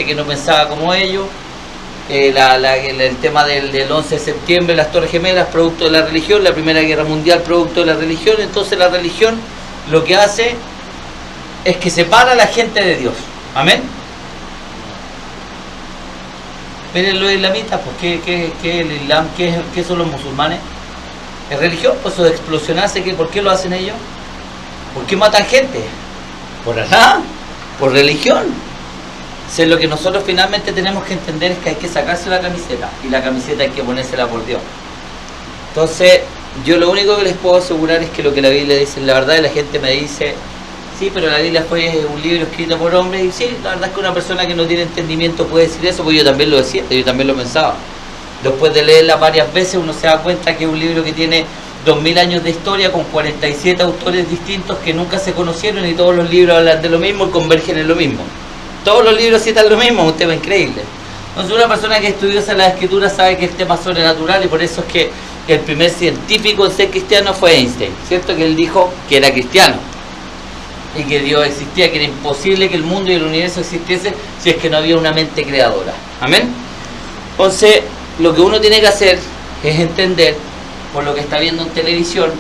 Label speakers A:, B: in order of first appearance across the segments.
A: que no pensaba como ellos, el tema del 11 de septiembre, las Torres Gemelas, producto de la religión, la Primera Guerra Mundial, producto de la religión. Entonces la religión lo que hace es que separa a la gente de Dios. Amén. Miren los islamitas, pues, ¿qué es el Islam? ¿Qué son los musulmanes? ¿Es religión? Pues eso de explosionarse, ¿por qué lo hacen ellos? ¿Por qué matan gente? Por Alá, por religión. Si lo que nosotros finalmente tenemos que entender es que hay que sacarse la camiseta, y la camiseta hay que ponérsela por Dios. Entonces, yo lo único que les puedo asegurar es que lo que la Biblia dice es la verdad, y la gente me dice, sí, pero la Biblia fue un libro escrito por hombres, y sí, la verdad es que una persona que no tiene entendimiento puede decir eso, porque yo también lo decía, yo también lo pensaba. Después de leerla varias veces uno se da cuenta que es un libro que tiene 2000 años de historia con 47 autores distintos que nunca se conocieron, y todos los libros hablan de lo mismo y convergen en lo mismo. Todos los libros citan lo mismo, es un tema increíble. Entonces una persona que estudió la escritura sabe que el tema es sobrenatural, y por eso es que el primer científico en ser cristiano fue Einstein, ¿cierto? Que él dijo que era cristiano y que Dios existía, que era imposible que el mundo y el universo existiese si es que no había una mente creadora. Amén. Entonces lo que uno tiene que hacer es entender, por lo que está viendo en televisión,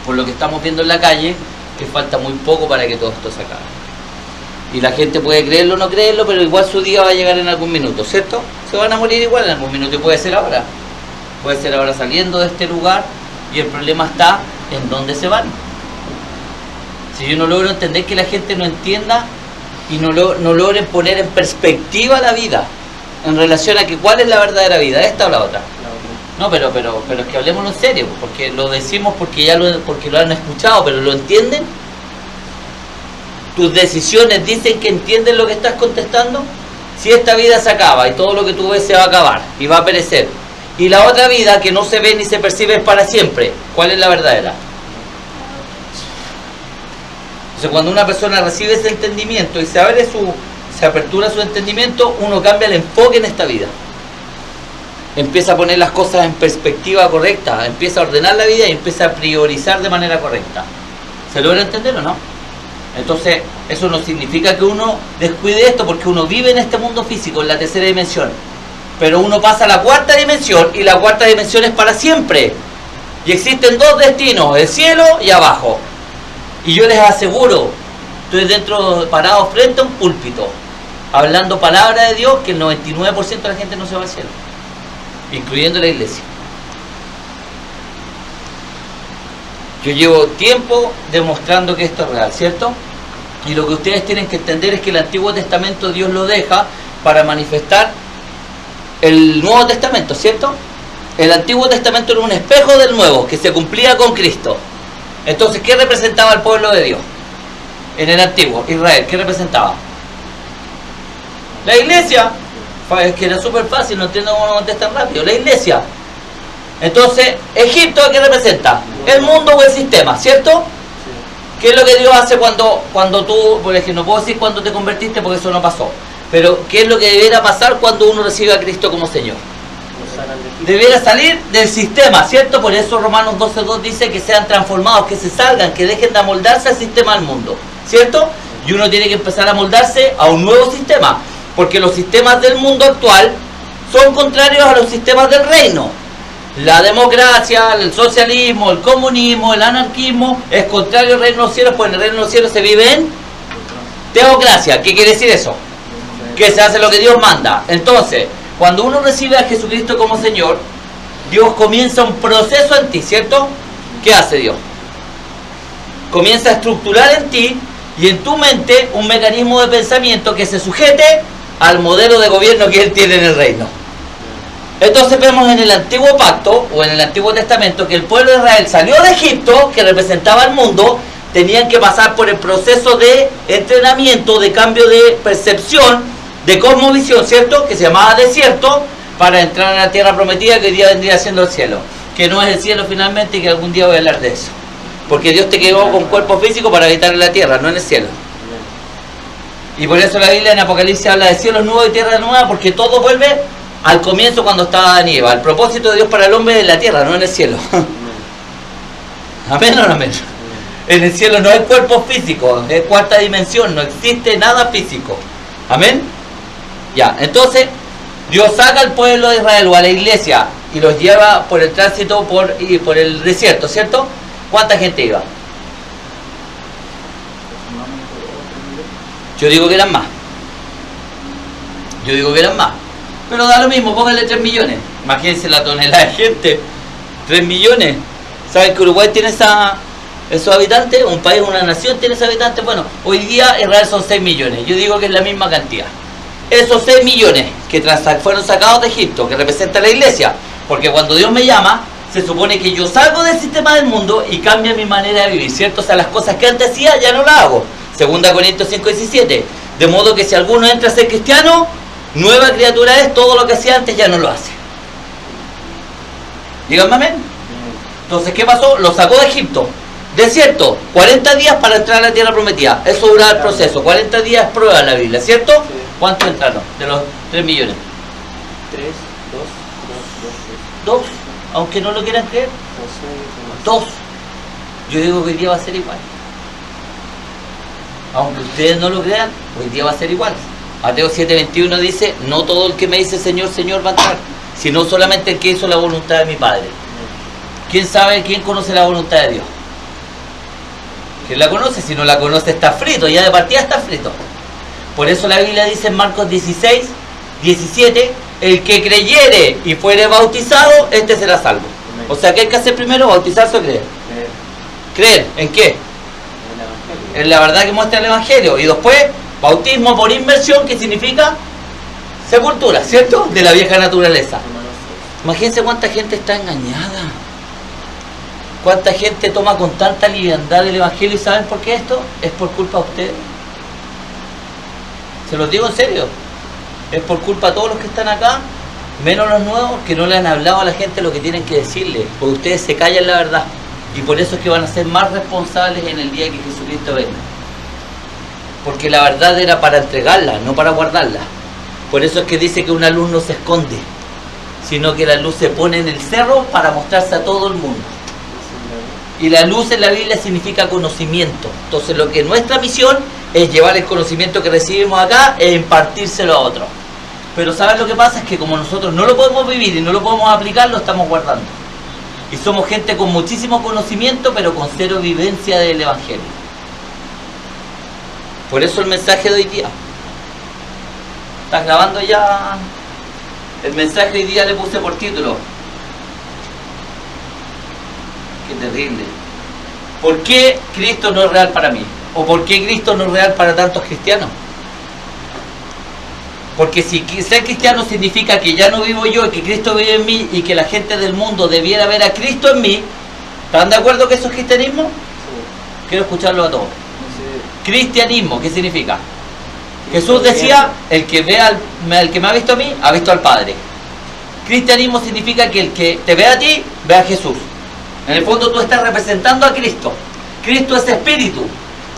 A: por lo que estamos viendo en la calle, que falta muy poco para que todo esto se acabe. Y la gente puede creerlo o no creerlo, pero igual su día va a llegar en algún minuto, ¿cierto? Se van a morir igual en algún minuto, y puede ser ahora. Puede ser ahora saliendo de este lugar, y el problema está en dónde se van. Si yo no logro entender que la gente no entienda y no logren poner en perspectiva la vida, en relación a que cuál es la verdadera vida, esta o la otra. No, pero es que hablemoslo en serio, porque lo decimos porque lo han escuchado, pero ¿lo entienden? ¿Tus decisiones dicen que entienden lo que estás contestando? Si esta vida se acaba y todo lo que tú ves se va a acabar y va a perecer, y la otra vida que no se ve ni se percibe es para siempre, ¿cuál es la verdadera? Entonces cuando una persona recibe ese entendimiento y se apertura su entendimiento, uno cambia el enfoque en esta vida. Empieza a poner las cosas en perspectiva correcta, empieza a ordenar la vida y empieza a priorizar de manera correcta. ¿Se logra entender o no? Entonces, eso no significa que uno descuide esto, porque uno vive en este mundo físico, en la tercera dimensión. Pero uno pasa a la cuarta dimensión, y la cuarta dimensión es para siempre. Y existen dos destinos, el cielo y abajo. Y yo les aseguro, estoy parado frente a un púlpito, hablando palabra de Dios, que el 99% de la gente no se va al cielo, incluyendo la iglesia. Yo llevo tiempo demostrando que esto es real, ¿cierto? Y lo que ustedes tienen que entender es que el Antiguo Testamento Dios lo deja para manifestar el Nuevo Testamento, ¿cierto? El Antiguo Testamento era un espejo del Nuevo, que se cumplía con Cristo. Entonces, ¿qué representaba el pueblo de Dios? En el Antiguo, Israel, ¿qué representaba? La iglesia. Es que era súper fácil, no entiendo cómo contestan rápido. La iglesia. Entonces, Egipto, ¿qué representa? El mundo o el sistema, ¿cierto? ¿Qué es lo que Dios hace cuando tú, por ejemplo, no puedo decir cuando te convertiste porque eso no pasó, pero ¿qué es lo que debiera pasar cuando uno recibe a Cristo como Señor? Debiera salir del sistema, ¿cierto? Por eso Romanos 12:2 dice que sean transformados, que se salgan, que dejen de amoldarse al sistema del mundo, ¿cierto? Y uno tiene que empezar a amoldarse a un nuevo sistema, porque los sistemas del mundo actual son contrarios a los sistemas del reino. La democracia, el socialismo, el comunismo, el anarquismo es contrario al reino de los cielos, pues en el reino de los cielos se vive en teocracia. ¿Qué quiere decir eso? Que se hace lo que Dios manda. Entonces, cuando uno recibe a Jesucristo como Señor, Dios comienza un proceso en ti, ¿cierto? ¿Qué hace Dios? Comienza a estructurar en ti y en tu mente un mecanismo de pensamiento que se sujete al modelo de gobierno que Él tiene en el reino. Entonces vemos en el Antiguo Pacto, o en el Antiguo Testamento, que el pueblo de Israel salió de Egipto, que representaba al mundo, tenían que pasar por el proceso de entrenamiento, de cambio de percepción, de cosmovisión, ¿cierto? Que se llamaba desierto, para entrar a la tierra prometida, que hoy día vendría siendo el cielo. Que no es el cielo finalmente, y que algún día voy a hablar de eso. Porque Dios te creó con cuerpo físico para habitar en la tierra, no en el cielo. Y por eso la Biblia en Apocalipsis habla de cielos nuevos y tierra nueva, porque todo vuelve al comienzo cuando estaba Adán y Eva. El propósito de Dios para el hombre es en la tierra, no en el cielo. ¿Amén o no amén? En el cielo no hay cuerpo físico, es cuarta dimensión, no existe nada físico. ¿Amén? Ya, entonces, Dios saca al pueblo de Israel o a la iglesia y los lleva por el tránsito por el desierto, ¿cierto? ¿Cuánta gente iba? Yo digo que eran más. Pero da lo mismo, pónganle 3 millones. Imagínense la tonelada de gente. 3 millones. ¿Saben que Uruguay tiene esos habitantes? Un país, una nación tiene esos habitantes. Bueno, hoy día Israel son 6 millones. Yo digo que es la misma cantidad. Esos 6 millones que fueron sacados de Egipto, que representa la iglesia. Porque cuando Dios me llama, se supone que yo salgo del sistema del mundo y cambia mi manera de vivir, ¿cierto? O sea, las cosas que antes hacía ya no las hago. 2 Corintios 5:17. De modo que si alguno entra a ser cristiano, nueva criatura es, todo lo que hacía antes ya no lo hace. Díganme amén. Entonces, ¿qué pasó? Lo sacó de Egipto. Desierto, 40 días para entrar a la tierra prometida. Eso dura el proceso. 40 días prueba la Biblia, ¿cierto? Sí. ¿Cuántos entraron de los 3 millones?
B: 3, 2.
A: Aunque no lo quieran creer. 2. Yo digo que hoy día va a ser igual. Aunque ustedes no lo crean, hoy día va a ser igual. Mateo 7:21 dice, no todo el que me dice Señor, Señor va a entrar, sino solamente el que hizo la voluntad de mi Padre. ¿Quién sabe, quién conoce la voluntad de Dios? ¿Quién la conoce? Si no la conoce está frito, ya de partida está frito. Por eso la Biblia dice en Marcos 16:17, el que creyere y fuere bautizado, este será salvo. O sea, ¿qué hay que hacer primero? ¿Bautizarse o creer? ¿Creer? ¿En qué? En la verdad que muestra el Evangelio. Y después, bautismo por inmersión, que significa sepultura, ¿cierto? De la vieja naturaleza. Imagínense cuánta gente está engañada. Cuánta gente toma con tanta liviandad el Evangelio. ¿Y saben por qué esto? Es por culpa de ustedes. Se los digo en serio. Es por culpa de todos los que están acá, menos los nuevos, que no le han hablado a la gente lo que tienen que decirle. Porque ustedes se callan la verdad. Y por eso es que van a ser más responsables en el día que Jesucristo venga. Porque la verdad era para entregarla, no para guardarla. Por eso es que dice que una luz no se esconde, sino que la luz se pone en el cerro para mostrarse a todo el mundo. Y la luz en la Biblia significa conocimiento. Entonces lo que nuestra misión es llevar el conocimiento que recibimos acá e impartírselo a otros. Pero ¿saben lo que pasa? Es que como nosotros no lo podemos vivir y no lo podemos aplicar, lo estamos guardando. Y somos gente con muchísimo conocimiento, pero con cero vivencia del Evangelio. Por eso el mensaje de hoy día. ¿Estás grabando ya? El mensaje de hoy día le puse por título. Qué terrible. ¿Por qué Cristo no es real para mí? ¿O por qué Cristo no es real para tantos cristianos? Porque si ser cristiano significa que ya no vivo yo y que Cristo vive en mí y que la gente del mundo debiera ver a Cristo en mí, ¿están de acuerdo que eso es cristianismo? Sí. Quiero escucharlo a todos. Sí. Cristianismo, ¿qué significa? Jesús decía, el que me ha visto a mí, ha visto al Padre. Cristianismo significa que el que te ve a ti, ve a Jesús. En el fondo tú estás representando a Cristo. Cristo es espíritu.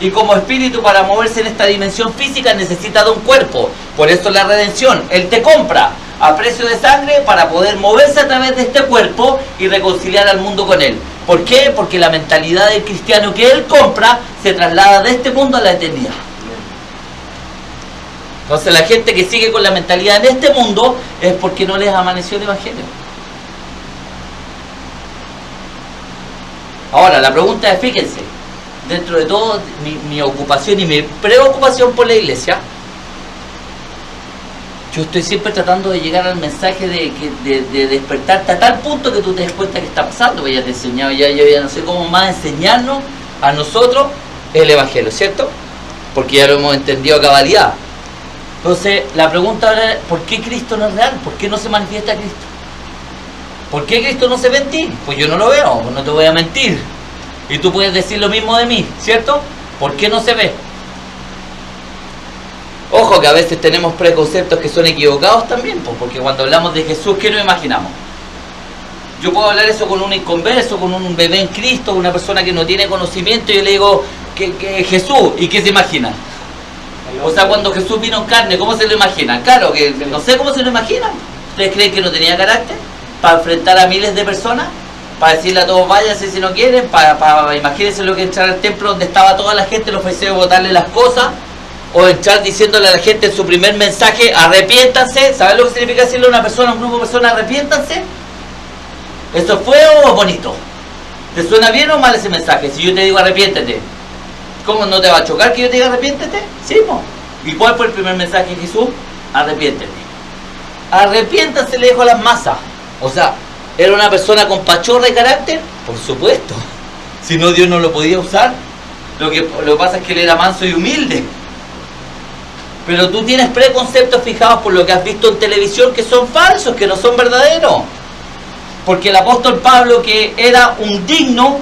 A: Y como espíritu, para moverse en esta dimensión física necesita de un cuerpo. Por eso la redención. Él te compra a precio de sangre para poder moverse a través de este cuerpo y reconciliar al mundo con Él. ¿Por qué? Porque la mentalidad del cristiano que Él compra se traslada de este mundo a la eternidad. Entonces la gente que sigue con la mentalidad en este mundo es porque no les amaneció el Evangelio. Ahora, la pregunta es, fíjense, dentro de todo mi ocupación y mi preocupación por la iglesia, yo estoy siempre tratando de llegar al mensaje de despertarte a tal punto que tú te des cuenta que está pasando. Pues ya te he enseñado, yo ya no sé cómo más enseñarnos a nosotros el Evangelio, ¿cierto? Porque ya lo hemos entendido a cabalidad. Entonces, la pregunta ahora es, ¿por qué Cristo no es real? ¿Por qué no se manifiesta Cristo? ¿Por qué Cristo no se ve en ti? Pues yo no lo veo, no te voy a mentir. Y tú puedes decir lo mismo de mí, ¿cierto? ¿Por qué no se ve? Ojo que a veces tenemos preconceptos que son equivocados también, porque cuando hablamos de Jesús, ¿qué nos imaginamos? Yo puedo hablar eso con un inconverso, con un bebé en Cristo, una persona que no tiene conocimiento, y yo le digo, que Jesús, ¿y qué se imagina? O sea, cuando Jesús vino en carne, ¿cómo se lo imaginan? Claro, que no sé cómo se lo imaginan. ¿Ustedes creen que no tenía carácter para enfrentar a miles de personas? Para decirle a todos, váyanse si no quieren, para imagínense lo que entrar al templo donde estaba toda la gente, los fariseos botarle las cosas, o entrar diciéndole a la gente en su primer mensaje, arrepiéntanse. ¿Sabes lo que significa decirle a una persona, a un grupo de personas, arrepiéntanse? ¿Eso fue o bonito? ¿Te suena bien o mal ese mensaje? Si yo te digo arrepiéntete, ¿cómo no te va a chocar que yo te diga arrepiéntete? Sí, ¿no? ¿Y cuál fue el primer mensaje de Jesús? Arrepiéntete. Arrepiéntanse, le dijo a las masas. O sea, ¿era una persona con pachorra de carácter? Por supuesto. Si no, Dios no lo podía usar. Lo que pasa es que él era manso y humilde. Pero tú tienes preconceptos fijados por lo que has visto en televisión que son falsos, que no son verdaderos. Porque el apóstol Pablo, que era un digno,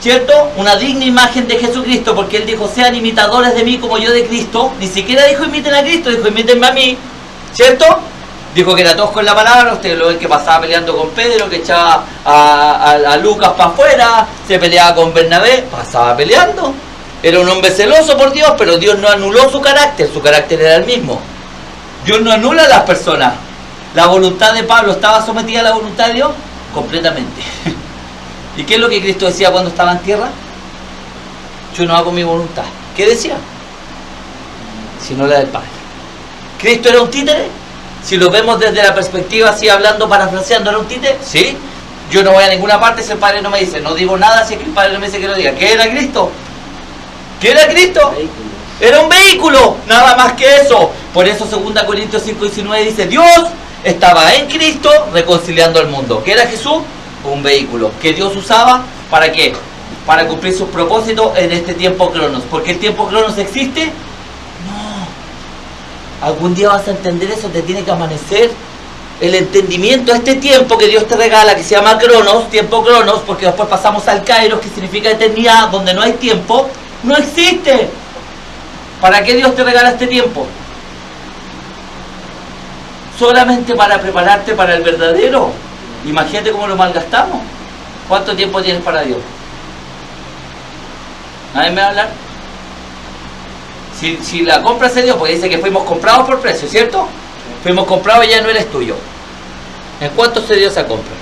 A: ¿cierto? Una digna imagen de Jesucristo, porque él dijo, sean imitadores de mí como yo de Cristo. Ni siquiera dijo imiten a Cristo, dijo imítenme a mí, ¿cierto? Dijo que era tosco en la palabra. Ustedes lo ven que pasaba peleando con Pedro, que echaba a Lucas para afuera, se peleaba con Bernabé, pasaba peleando. Era un hombre celoso por Dios, pero Dios no anuló su carácter era el mismo. Dios no anula a las personas. La voluntad de Pablo estaba sometida a la voluntad de Dios completamente. ¿Y qué es lo que Cristo decía cuando estaba en tierra? Yo no hago mi voluntad. ¿Qué decía? Sino la del Padre. ¿Cristo era un títere? Si lo vemos desde la perspectiva así, hablando, parafraseando, ¿era un títere? Sí. Yo no voy a ninguna parte si el Padre no me dice. No digo nada si es que el Padre no me dice que lo diga. ¿Qué era Cristo? ¿Qué era Cristo? Era un vehículo, nada más que eso. Por eso 2 Corintios 5:19 dice, Dios estaba en Cristo reconciliando al mundo. ¿Qué era Jesús? Un vehículo que Dios usaba, ¿para qué? Para cumplir sus propósitos en este tiempo cronos. ¿Por qué el tiempo cronos existe? No. Algún día vas a entender eso, te tiene que amanecer el entendimiento a este tiempo que Dios te regala, que se llama cronos, tiempo cronos, porque después pasamos al kairos, que significa eternidad, donde no hay tiempo. No existe. ¿Para qué Dios te regala este tiempo? Solamente para prepararte para el verdadero. Imagínate cómo lo malgastamos. ¿Cuánto tiempo tienes para Dios? ¿Nadie me va a hablar? Si la compra se dio, porque dice que fuimos comprados por precio, ¿cierto? Fuimos comprados y ya no eres tuyo. ¿En cuánto se dio esa compra?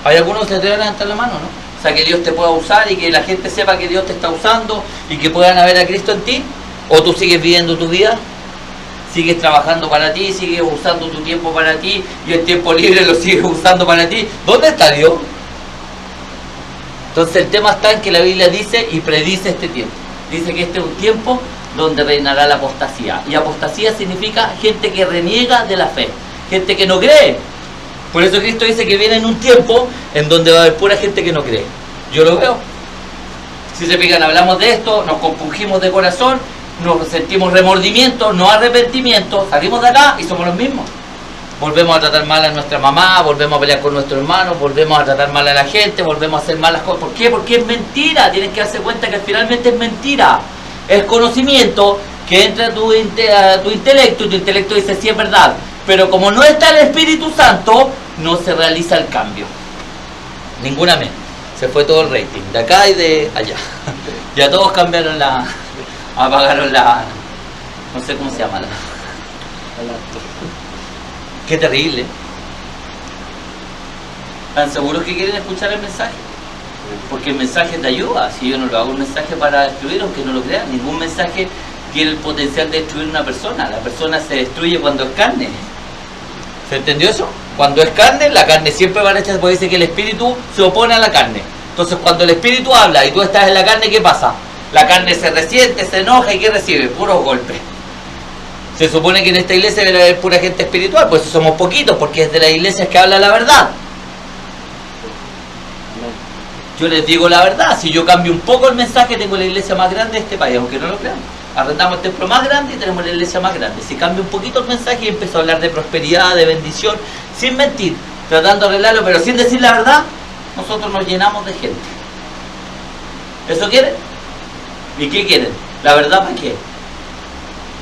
A: ¿Hay algunos que te deben levantar la mano, no? O sea, que Dios te pueda usar y que la gente sepa que Dios te está usando y que puedan ver a Cristo en ti. ¿O tú sigues viviendo tu vida? ¿Sigues trabajando para ti? ¿Sigues usando tu tiempo para ti? ¿Y el tiempo libre lo sigues usando para ti? ¿Dónde está Dios? Entonces el tema está en que la Biblia dice y predice este tiempo. Dice que este es un tiempo donde reinará la apostasía. Y apostasía significa gente que reniega de la fe. Gente que no cree. Por eso Cristo dice que viene en un tiempo en donde va a haber pura gente que no cree. Yo lo veo. Si se fijan, hablamos de esto, nos compungimos de corazón, nos sentimos remordimiento, no arrepentimiento, salimos de acá y somos los mismos. Volvemos a tratar mal a nuestra mamá, volvemos a pelear con nuestros hermanos, volvemos a tratar mal a la gente, volvemos a hacer malas cosas. ¿Por qué? Porque es mentira. Tienes que darse cuenta que finalmente es mentira. Es conocimiento que entra a tu intelecto y tu intelecto dice sí es verdad. Pero como no está el Espíritu Santo, no se realiza el cambio. Ninguna mente. Se fue todo el rating, de acá y de allá. Ya todos cambiaron apagaron no sé cómo se llama Qué terrible. ¿Están seguros que quieren escuchar el mensaje? Porque el mensaje te ayuda. Si yo no lo hago un mensaje para destruir, aunque no lo crean, ningún mensaje tiene el potencial de destruir una persona. La persona se destruye cuando es carne. ¿Se entendió eso? Cuando es carne, la carne siempre va a rechazar, porque dice que el espíritu se opone a la carne. Entonces cuando el espíritu habla y tú estás en la carne, ¿qué pasa? La carne se resiente, se enoja y ¿qué recibe? Puros golpes. Se supone que en esta iglesia debe haber pura gente espiritual, pues somos poquitos, porque es de las iglesias que habla la verdad. Yo les digo la verdad, si yo cambio un poco el mensaje, tengo la iglesia más grande de este país, aunque no lo crean. Arrendamos el templo más grande y tenemos la iglesia más grande. Si cambio un poquito el mensaje y empiezo a hablar de prosperidad, de bendición, sin mentir, tratando de arreglarlo, pero sin decir la verdad, nosotros nos llenamos de gente. ¿Eso quieren? ¿Y qué quieren? ¿La verdad para qué?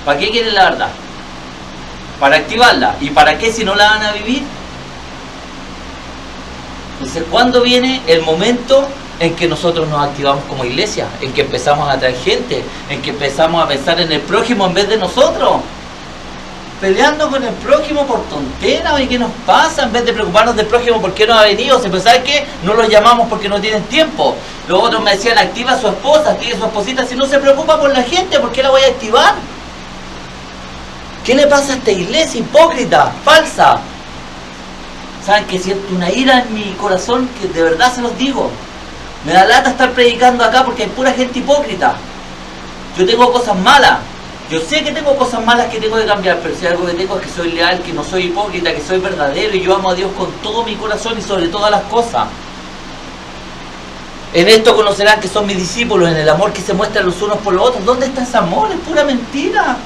A: ¿Para qué quieren la verdad? Para activarla. ¿Y para qué si no la van a vivir? Entonces, ¿cuándo viene el momento en que nosotros nos activamos como iglesia? En que empezamos a atraer gente, en que empezamos a pensar en el prójimo en vez de nosotros. Peleando con el prójimo por tonteras, ¿y qué nos pasa? En vez de preocuparnos del prójimo, ¿por qué no ha venido? Si pensáis que no los llamamos porque no tienen tiempo. Los otros me decían, activa a su esposa, active a su esposita. Si no se preocupa por la gente, ¿por qué la voy a activar? ¿Qué le pasa a esta iglesia hipócrita, falsa? ¿Saben que siento una ira en mi corazón que de verdad se los digo? Me da lata estar predicando acá porque hay pura gente hipócrita. Yo tengo cosas malas. Yo sé que tengo cosas malas que tengo que cambiar, pero si algo que tengo es que soy leal, que no soy hipócrita, que soy verdadero y yo amo a Dios con todo mi corazón y sobre todas las cosas. En esto conocerán que son mis discípulos, en el amor que se muestra los unos por los otros. ¿Dónde está ese amor? Es pura mentira.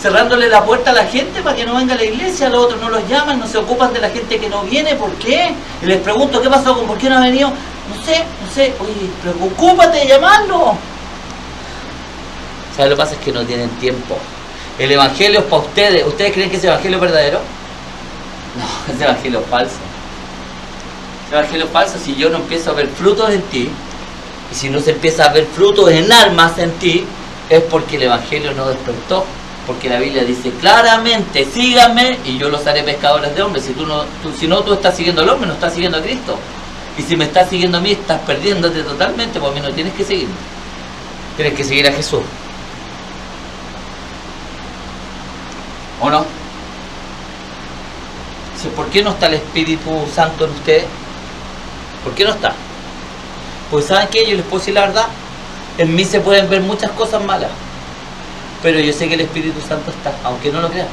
A: Cerrándole la puerta a la gente para que no venga a la iglesia, los otros no los llaman, no se ocupan de la gente que no viene. ¿Por qué? Y les pregunto, ¿qué pasó con por qué no ha venido? No sé, oye, preocúpate de llamarlo. ¿Sabes? Lo que pasa es que no tienen tiempo. El evangelio es para ustedes. ¿Ustedes creen que ese evangelio es verdadero? No, ese evangelio es falso. Ese evangelio es falso si yo no empiezo a ver frutos en ti. Y si no se empieza a ver frutos en almas en ti, es porque el evangelio no despertó. Porque la Biblia dice claramente, síganme y yo los haré pescadores de hombres. Si no, tú estás siguiendo al hombre, no estás siguiendo a Cristo. Y si me estás siguiendo a mí, estás perdiéndote totalmente, porque a mí no tienes que seguirme. Tienes que seguir a Jesús. ¿O no? ¿Por qué no está el Espíritu Santo en ustedes? ¿Por qué no está? Pues ¿saben qué? Yo les puedo decir la verdad. En mí se pueden ver muchas cosas malas, pero yo sé que el Espíritu Santo está, aunque no lo crean.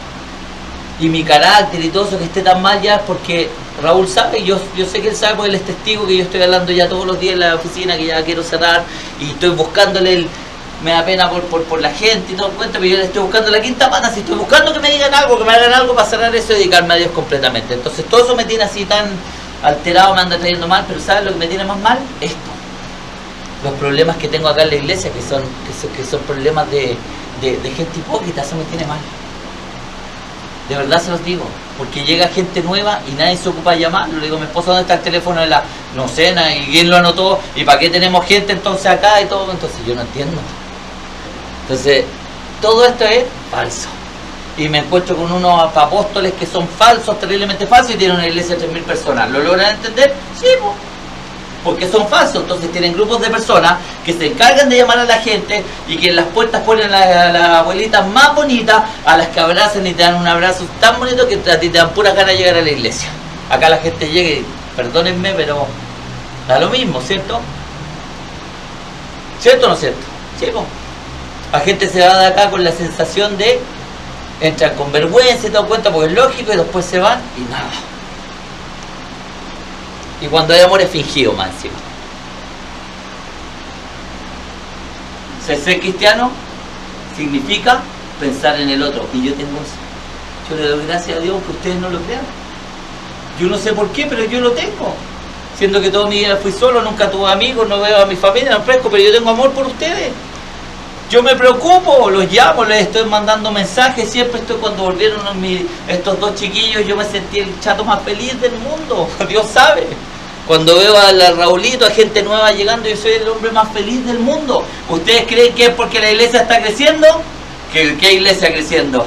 A: Y mi carácter y todo eso que esté tan mal ya es porque Raúl sabe, yo sé que él sabe porque él es testigo que yo estoy hablando ya todos los días en la oficina, que ya quiero cerrar y estoy buscándole el... Me da pena por la gente y todo el cuento, pero yo le estoy buscando la quinta pata, si estoy buscando que me digan algo, que me hagan algo para cerrar eso y dedicarme a Dios completamente. Entonces todo eso me tiene así tan alterado, me anda trayendo mal, pero ¿sabes lo que me tiene más mal? Esto. Los problemas que tengo acá en la iglesia, que son problemas de gente hipócrita, eso me tiene mal. De verdad se los digo, porque llega gente nueva y nadie se ocupa de llamarlo. Le digo a mi esposa, ¿dónde está el teléfono de la nocena? ¿Y quién lo anotó? ¿Y para qué tenemos gente entonces acá y todo? Entonces yo no entiendo. Entonces, todo esto es falso. Y me encuentro con unos apóstoles que son falsos, terriblemente falsos, y tienen una iglesia de 3.000 personas. ¿Lo logran entender? Sí, pues. Porque son falsos. Entonces tienen grupos de personas que se encargan de llamar a la gente y que en las puertas ponen a las abuelitas más bonitas, a las que abrazan y te dan un abrazo tan bonito que a ti te dan pura ganas de llegar a la iglesia. Acá la gente llega y, perdónenme, pero da lo mismo, ¿cierto? ¿Cierto o no cierto? Sí, pues. La gente se va de acá con la sensación de entran con vergüenza y todo cuenta, porque es lógico, y después se van y nada. Y cuando hay amor es fingido más encima. Ser cristiano significa pensar en el otro. Y yo tengo eso. Yo le doy gracias a Dios que ustedes no lo crean. Yo no sé por qué, pero yo lo tengo. Siendo que toda mi vida fui solo, nunca tuve amigos, no veo a mi familia, no fresco, pero yo tengo amor por ustedes. Yo me preocupo, los llamo, les estoy mandando mensajes, siempre estoy, cuando volvieron estos dos chiquillos, yo me sentí el chato más feliz del mundo, Dios sabe. Cuando veo a Raulito, a gente nueva llegando, yo soy el hombre más feliz del mundo. ¿Ustedes creen que es porque la iglesia está creciendo? ¿Qué iglesia creciendo?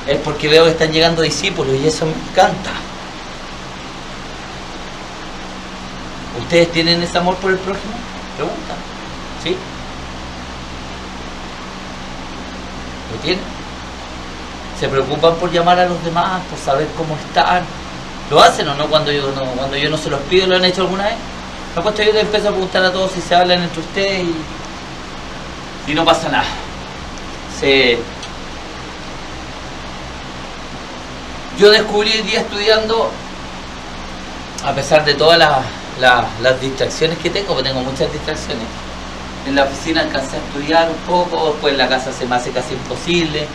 A: Es porque veo que están llegando discípulos y eso me encanta. ¿Ustedes tienen ese amor por el prójimo? Pregunta. ¿Sí? ¿Lo tienen? ¿Se preocupan por llamar a los demás, por saber cómo están? ¿Lo hacen o no cuando yo no se los pido? ¿Lo han hecho alguna vez? Me he puesto yo, les empiezo a preguntar a todos si se hablan entre ustedes y no pasa nada. Yo descubrí el día estudiando, a pesar de todas las distracciones que tengo, porque tengo muchas distracciones. En la oficina alcancé a estudiar un poco, después en la casa se me hace casi imposible,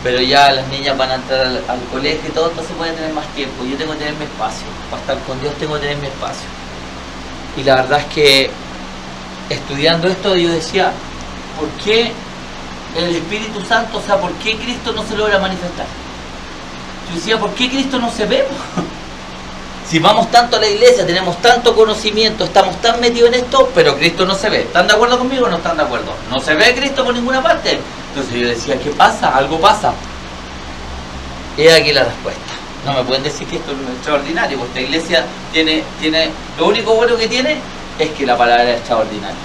A: pero ya las niñas van a entrar al colegio y todo, entonces voy a tener más tiempo. Yo tengo que tener mi espacio, para estar con Dios tengo que tener mi espacio. Y la verdad es que estudiando esto yo decía, ¿por qué el Espíritu Santo, o sea, por qué Cristo no se logra manifestar? Yo decía, ¿por qué Cristo no se ve? Si vamos tanto a la iglesia, tenemos tanto conocimiento, estamos tan metidos en esto, pero Cristo no se ve. ¿Están de acuerdo conmigo o no están de acuerdo? No se ve Cristo por ninguna parte. Entonces yo decía, ¿qué pasa? Algo pasa. Y aquí la respuesta. No me pueden decir que esto es extraordinario, porque esta iglesia tiene lo único bueno que tiene es que la palabra es extraordinaria.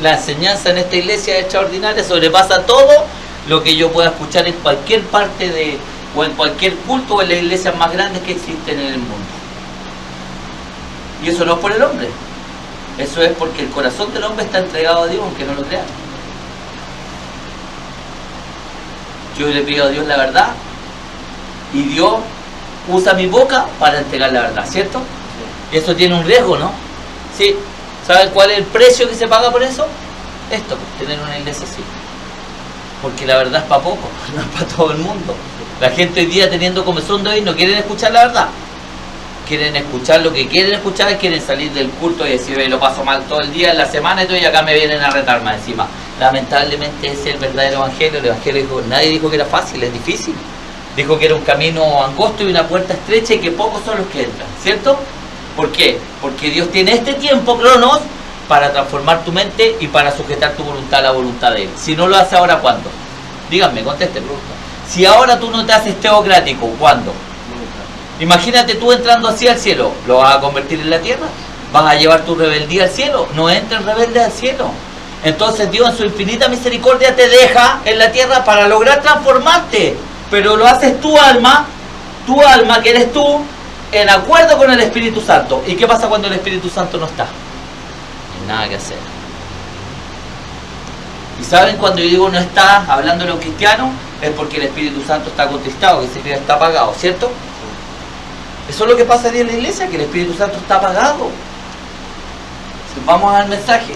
A: La enseñanza en esta iglesia es extraordinaria, sobrepasa todo lo que yo pueda escuchar en cualquier parte o en cualquier culto o en las iglesias más grandes que existen en el mundo. Y eso no es por el hombre, eso es porque el corazón del hombre está entregado a Dios, aunque no lo crean. Yo le pido a Dios la verdad y Dios usa mi boca para entregar la verdad, ¿cierto? Y eso tiene un riesgo, ¿no? Sí. ¿Saben cuál es el precio que se paga por eso? Esto, tener una iglesia así. Porque la verdad es para poco, no es para todo el mundo. La gente hoy día teniendo comezón de hoy no quieren escuchar la verdad. Quieren escuchar lo que quieren escuchar, quieren salir del culto y decir, lo paso mal todo el día en la semana y todo, y acá me vienen a retar más encima. Lamentablemente ese es el verdadero evangelio. El evangelio dijo, nadie dijo que era fácil, es difícil. Dijo que era un camino angosto y una puerta estrecha y que pocos son los que entran, ¿cierto? ¿Por qué? Porque Dios tiene este tiempo, Cronos, para transformar tu mente y para sujetar tu voluntad a la voluntad de Él. Si no lo hace ahora, ¿cuándo? Díganme, contesten. Si ahora tú no te haces teocrático, ¿cuándo? Imagínate tú entrando hacia el cielo, ¿lo vas a convertir en la tierra? ¿Vas a llevar tu rebeldía al cielo? No entres rebelde al cielo. Entonces Dios en su infinita misericordia te deja en la tierra para lograr transformarte. Pero lo haces tu alma que eres tú, en acuerdo con el Espíritu Santo. ¿Y qué pasa cuando el Espíritu Santo no está? No hay nada que hacer. ¿Y saben cuando yo digo no está, hablándole a un cristiano? Es porque el Espíritu Santo está contristado, que significa está apagado, ¿cierto? Eso es lo que pasa en la iglesia, que el Espíritu Santo está apagado. Vamos al mensaje.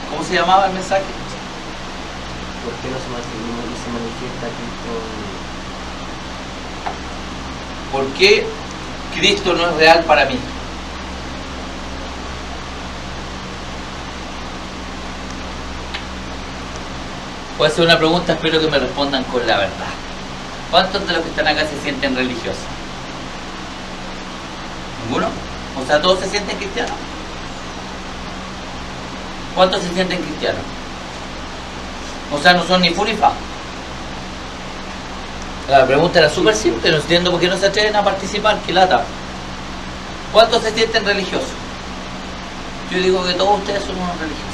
A: ¿Cómo se llamaba el mensaje?
B: ¿Por qué no se manifiesta Cristo?
A: ¿Por qué Cristo no es real para mí? Voy a hacer una pregunta, espero que me respondan con la verdad. ¿Cuántos de los que están acá se sienten religiosos? ¿Ninguno? O sea, ¿todos se sienten cristianos? ¿Cuántos se sienten cristianos? O sea, no son ni fu ni fa. La pregunta era súper simple, no entiendo por qué no se atreven a participar, qué lata. ¿Cuántos se sienten religiosos? Yo digo que todos ustedes son unos religiosos.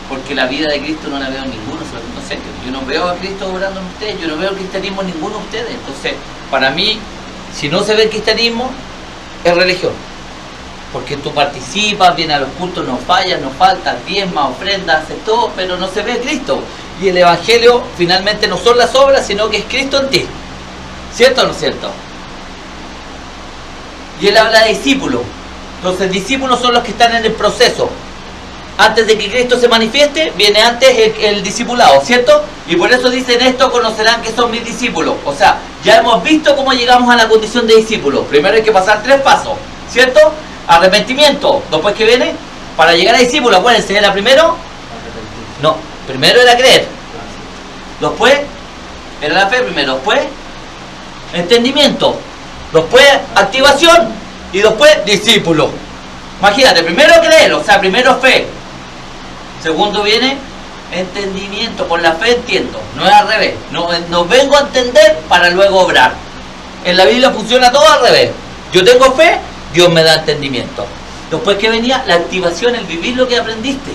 A: Porque la vida de Cristo no la veo en ninguno, no sé, yo no veo a Cristo obrando en ustedes, yo no veo el cristianismo en ninguno de ustedes. Entonces, para mí, si no se ve el cristianismo, es religión. Porque tú participas, vienes a los cultos, no fallas, no faltas, diezmas, ofrendas, haces todo, pero no se ve Cristo. Y el evangelio finalmente no son las obras, sino que es Cristo en ti. ¿Cierto o no es cierto? Y él habla de discípulos. Entonces, discípulos son los que están en el proceso. Antes de que Cristo se manifieste, viene antes el discipulado, ¿cierto? Y por eso dicen esto, conocerán que son mis discípulos. O sea, ya hemos visto cómo llegamos a la condición de discípulos. Primero hay que pasar 3 pasos, ¿cierto? Arrepentimiento. Después que viene, para llegar a discípulo, acuérdense, ¿era primero? No, primero era creer. Después, era la fe primero. Después, entendimiento. Después, activación. Y después, discípulo. Imagínate, primero creer, o sea, primero fe. Segundo viene entendimiento, por la fe entiendo, no es al revés, no vengo a entender para luego obrar. En la Biblia funciona todo al revés. Yo tengo fe, Dios me da entendimiento. Después que venía la activación, el vivir lo que aprendiste.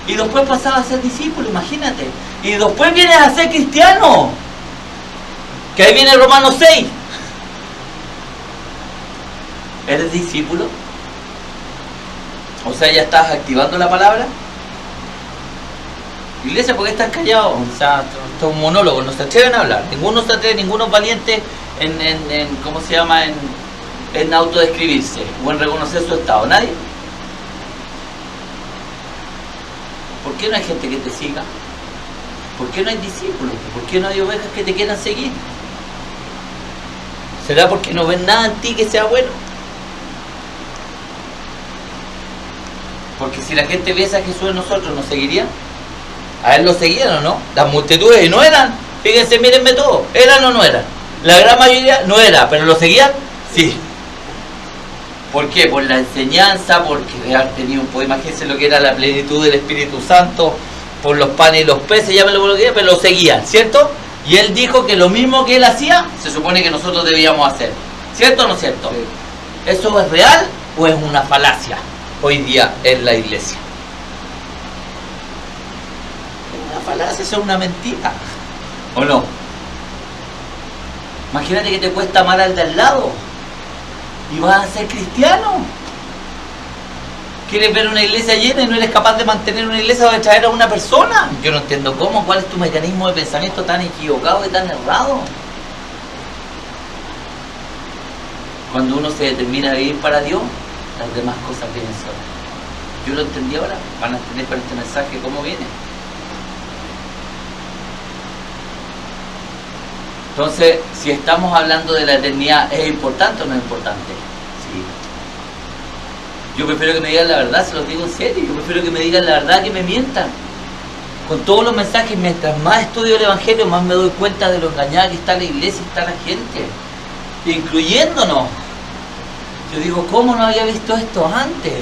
A: Y después pasaba a ser discípulo, imagínate. Y después vienes a ser cristiano. Que ahí viene Romanos 6. ¿Eres discípulo? O sea, ya estás activando la palabra. Iglesia, ¿por qué están callados? O sea, esto es un monólogo, no se atreven a hablar. Ninguno se atreve, ninguno es valiente en ¿cómo se llama? En autodescribirse o en reconocer su estado. ¿Nadie? ¿Por qué no hay gente que te siga? ¿Por qué no hay discípulos? ¿Por qué no hay ovejas que te quieran seguir? ¿Será porque no ven nada en ti que sea bueno? Porque si la gente viese a Jesús en nosotros, ¿nos seguirían? A él lo seguían o no. Las multitudes, y no eran. Fíjense, mírenme todo. ¿Eran o no eran? La gran mayoría no era, pero ¿lo seguían? Sí. ¿Por qué? Por la enseñanza, porque han tenido un poder. Imagínense lo que era la plenitud del Espíritu Santo, por los panes y los peces, llámenlo por lo que quieran, pero lo seguían, ¿cierto? Y él dijo que lo mismo que él hacía, se supone que nosotros debíamos hacer. ¿Cierto o no es cierto? Sí. ¿Eso es real o es una falacia hoy día en la iglesia? falacia, eso es una mentira. ¿O no? Imagínate que te cuesta amar al de al lado y vas a ser cristiano. ¿Quieres ver una iglesia llena y no eres capaz de mantener una iglesia o de traer a una persona? Yo no entiendo cómo, cuál es tu mecanismo de pensamiento tan equivocado y tan errado. Cuando uno se determina a vivir para Dios, las demás cosas vienen solas. Yo lo entendí ahora, van a entender con este mensaje cómo viene. Entonces, si estamos hablando de la eternidad, ¿es importante o no es importante? Sí. Yo prefiero que me digan la verdad, se los digo en serio. Yo prefiero que me digan la verdad que me mientan. Con todos los mensajes, mientras más estudio el Evangelio, más me doy cuenta de lo engañada que está la iglesia y está la gente, incluyéndonos. Yo digo, ¿cómo no había visto esto antes?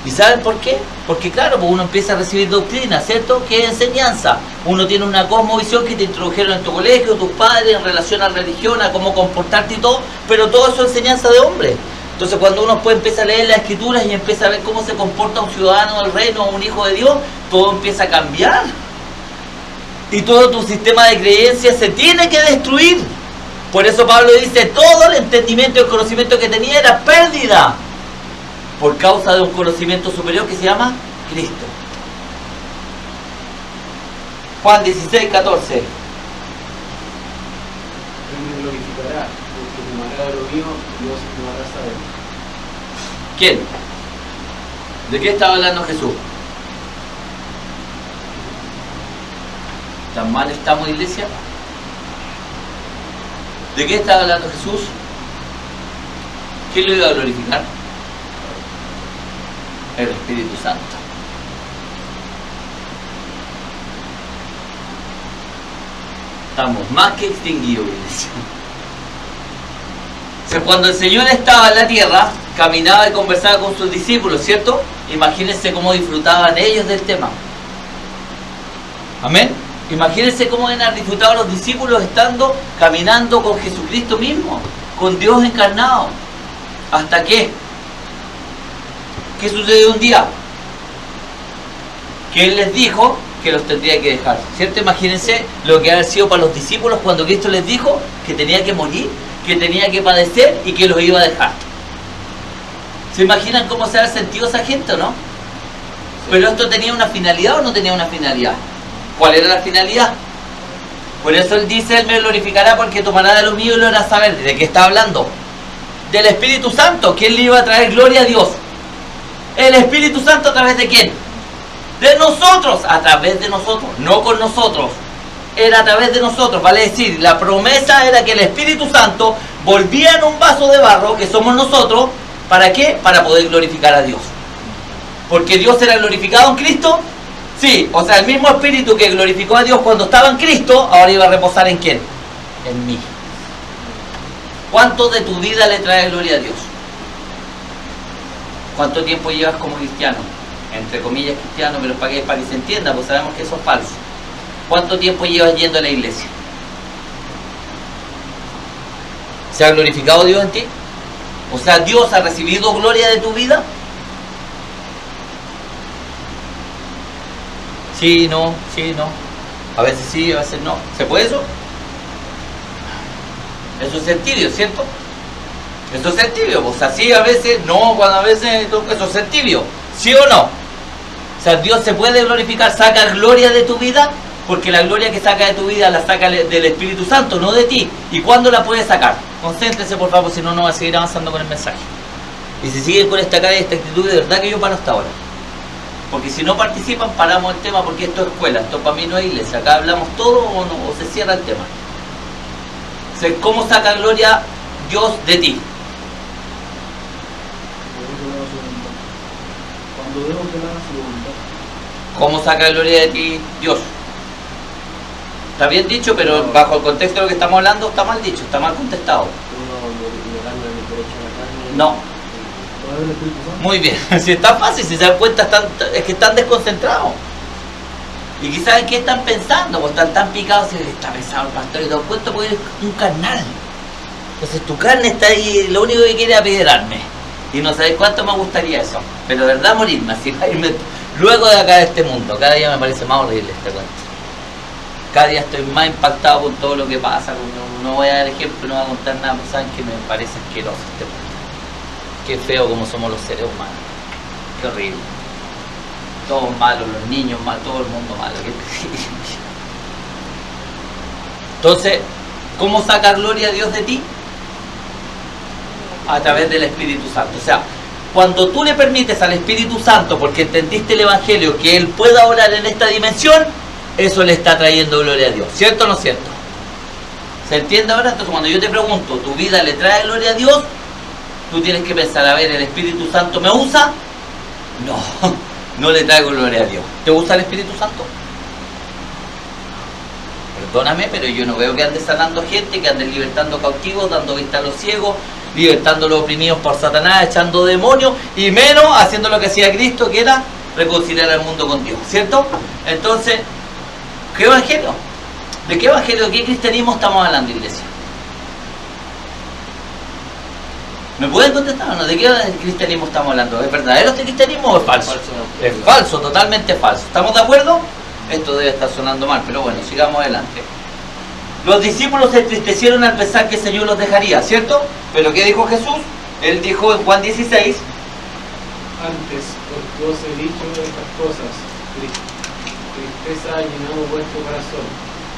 A: ¿Y saben por qué? Porque claro, pues uno empieza a recibir doctrina, ¿cierto? ¿Qué es enseñanza? Uno tiene una cosmovisión que te introdujeron en tu colegio, tus padres, en relación a religión, a cómo comportarte y todo, pero todo eso es enseñanza de hombre. Entonces cuando uno puede empezar a leer las escrituras y empieza a ver cómo se comporta un ciudadano del reino o un hijo de Dios, todo empieza a cambiar. Y todo tu sistema de creencias se tiene que destruir. Por eso Pablo dice, todo el entendimiento y el conocimiento que tenía era pérdida, por causa de un conocimiento superior que se llama Cristo. Juan 16, 14.
B: Él me glorificará, porque tomará de lo mío, Dios me hará saber.
A: ¿Quién? ¿De qué estaba hablando Jesús? ¿Tan mal estamos, iglesia? ¿De qué estaba hablando Jesús? ¿Quién lo iba a glorificar? El Espíritu Santo. Estamos más que extinguidos, iglesia. O sea, cuando el Señor estaba en la tierra, caminaba y conversaba con sus discípulos, ¿cierto? Imagínense cómo disfrutaban ellos del tema. Amén. Imagínense cómo han disfrutado los discípulos estando caminando con Jesucristo mismo, con Dios encarnado. ¿Hasta qué? ¿Qué sucedió un día? Que Él les dijo que los tendría que dejar, ¿cierto? Imagínense lo que ha sido para los discípulos cuando Cristo les dijo que tenía que morir, que tenía que padecer y que los iba a dejar. ¿Se imaginan cómo se ha sentido esa gente o no? Pero esto tenía una finalidad o no tenía una finalidad. ¿Cuál era la finalidad? Por eso Él dice, Él me glorificará porque tomará de lo mío y lo hará saber. ¿De qué está hablando? Del Espíritu Santo, que Él le iba a traer gloria a Dios. ¿El Espíritu Santo a través de quién? De nosotros, a través de nosotros, no con nosotros. Era a través de nosotros, vale decir, la promesa era que el Espíritu Santo volvía en un vaso de barro, que somos nosotros. ¿Para qué? Para poder glorificar a Dios. Porque Dios era glorificado en Cristo. Sí, o sea, el mismo Espíritu que glorificó a Dios cuando estaba en Cristo, ahora iba a reposar ¿en quién? En mí. ¿Cuánto de tu vida le trae gloria a Dios? ¿Cuánto tiempo llevas como cristiano? Entre comillas cristiano, pero para que se entienda, pues sabemos que eso es falso. ¿Cuánto tiempo llevas yendo a la iglesia? ¿Se ha glorificado Dios en ti? O sea, ¿Dios ha recibido gloria de tu vida? Sí, no. A veces sí, a veces no. ¿Se puede eso? Eso es ser tibio, ¿cierto? Eso es ser tibio. O sea, sí, a veces, no, cuando a veces, eso es ser tibio. ¿Sí o no? O sea, Dios se puede glorificar, saca gloria de tu vida, porque la gloria que saca de tu vida la saca del Espíritu Santo, no de ti. ¿Y cuándo la puede sacar? Concéntrese, por favor, si no, no va a seguir avanzando con el mensaje. Y si siguen con esta cara y esta actitud, de verdad que yo paro hasta ahora. Porque si no participan, paramos el tema, porque esto es escuela, esto para mí no es iglesia. Acá hablamos todo o se cierra el tema. O sea, ¿cómo saca gloria Dios de ti?
B: Cuando veo que nada su voluntad.
A: ¿Cómo saca gloria de ti Dios? Está bien dicho, pero bajo el contexto de lo que estamos hablando está mal dicho, está mal contestado.
B: Uno ignorando el derecho a la carne.
A: No. Muy bien, si está fácil, si se dan cuenta es que están desconcentrados. Y quizás en qué están pensando, pues están tan picados, si está pesado el pastor y todo el cuento, porque eres un carnal. Entonces tu carne está ahí, lo único que quiere es apedrearme. Y no sabes cuánto me gustaría eso. Pero de verdad morirme, así irme luego de acá de este mundo. Cada día me parece más horrible este cuento. Cada día estoy más impactado con todo lo que pasa. No voy a dar ejemplo, no voy a contar nada, pero saben que me parece asqueroso este mundo. Qué feo como somos los seres humanos. Qué horrible. Todos malos, los niños malos, todo el mundo malo. Entonces, ¿cómo saca gloria a Dios de ti? A través del Espíritu Santo. O sea, cuando tú le permites al Espíritu Santo, porque entendiste el Evangelio, que Él pueda orar en esta dimensión, eso le está trayendo gloria a Dios. ¿Cierto o no cierto? ¿Se entiende ahora? Entonces, cuando yo te pregunto, ¿tu vida le trae gloria a Dios? Tú tienes que pensar, a ver, ¿el Espíritu Santo me usa? No, no le traigo gloria a Dios. ¿Te usa el Espíritu Santo? Perdóname, pero yo no veo que andes sanando gente, que andes libertando cautivos, dando vista a los ciegos, libertando a los oprimidos por Satanás, echando demonios, y menos haciendo lo que hacía Cristo, que era reconciliar al mundo con Dios, ¿cierto? Entonces, ¿qué evangelio? ¿De qué evangelio, de qué cristianismo estamos hablando, iglesia? ¿Me pueden contestar o no? ¿De qué cristianismo estamos hablando? ¿Es verdadero este cristianismo o es falso? Es falso, totalmente falso. ¿Estamos de acuerdo? Esto debe estar sonando mal, pero bueno, sigamos adelante. Los discípulos se entristecieron al pensar que el Señor los dejaría, ¿cierto? Pero ¿qué dijo Jesús? Él dijo en Juan 16:
B: Antes, porque os he dicho estas cosas, tristeza ha llenado vuestro corazón,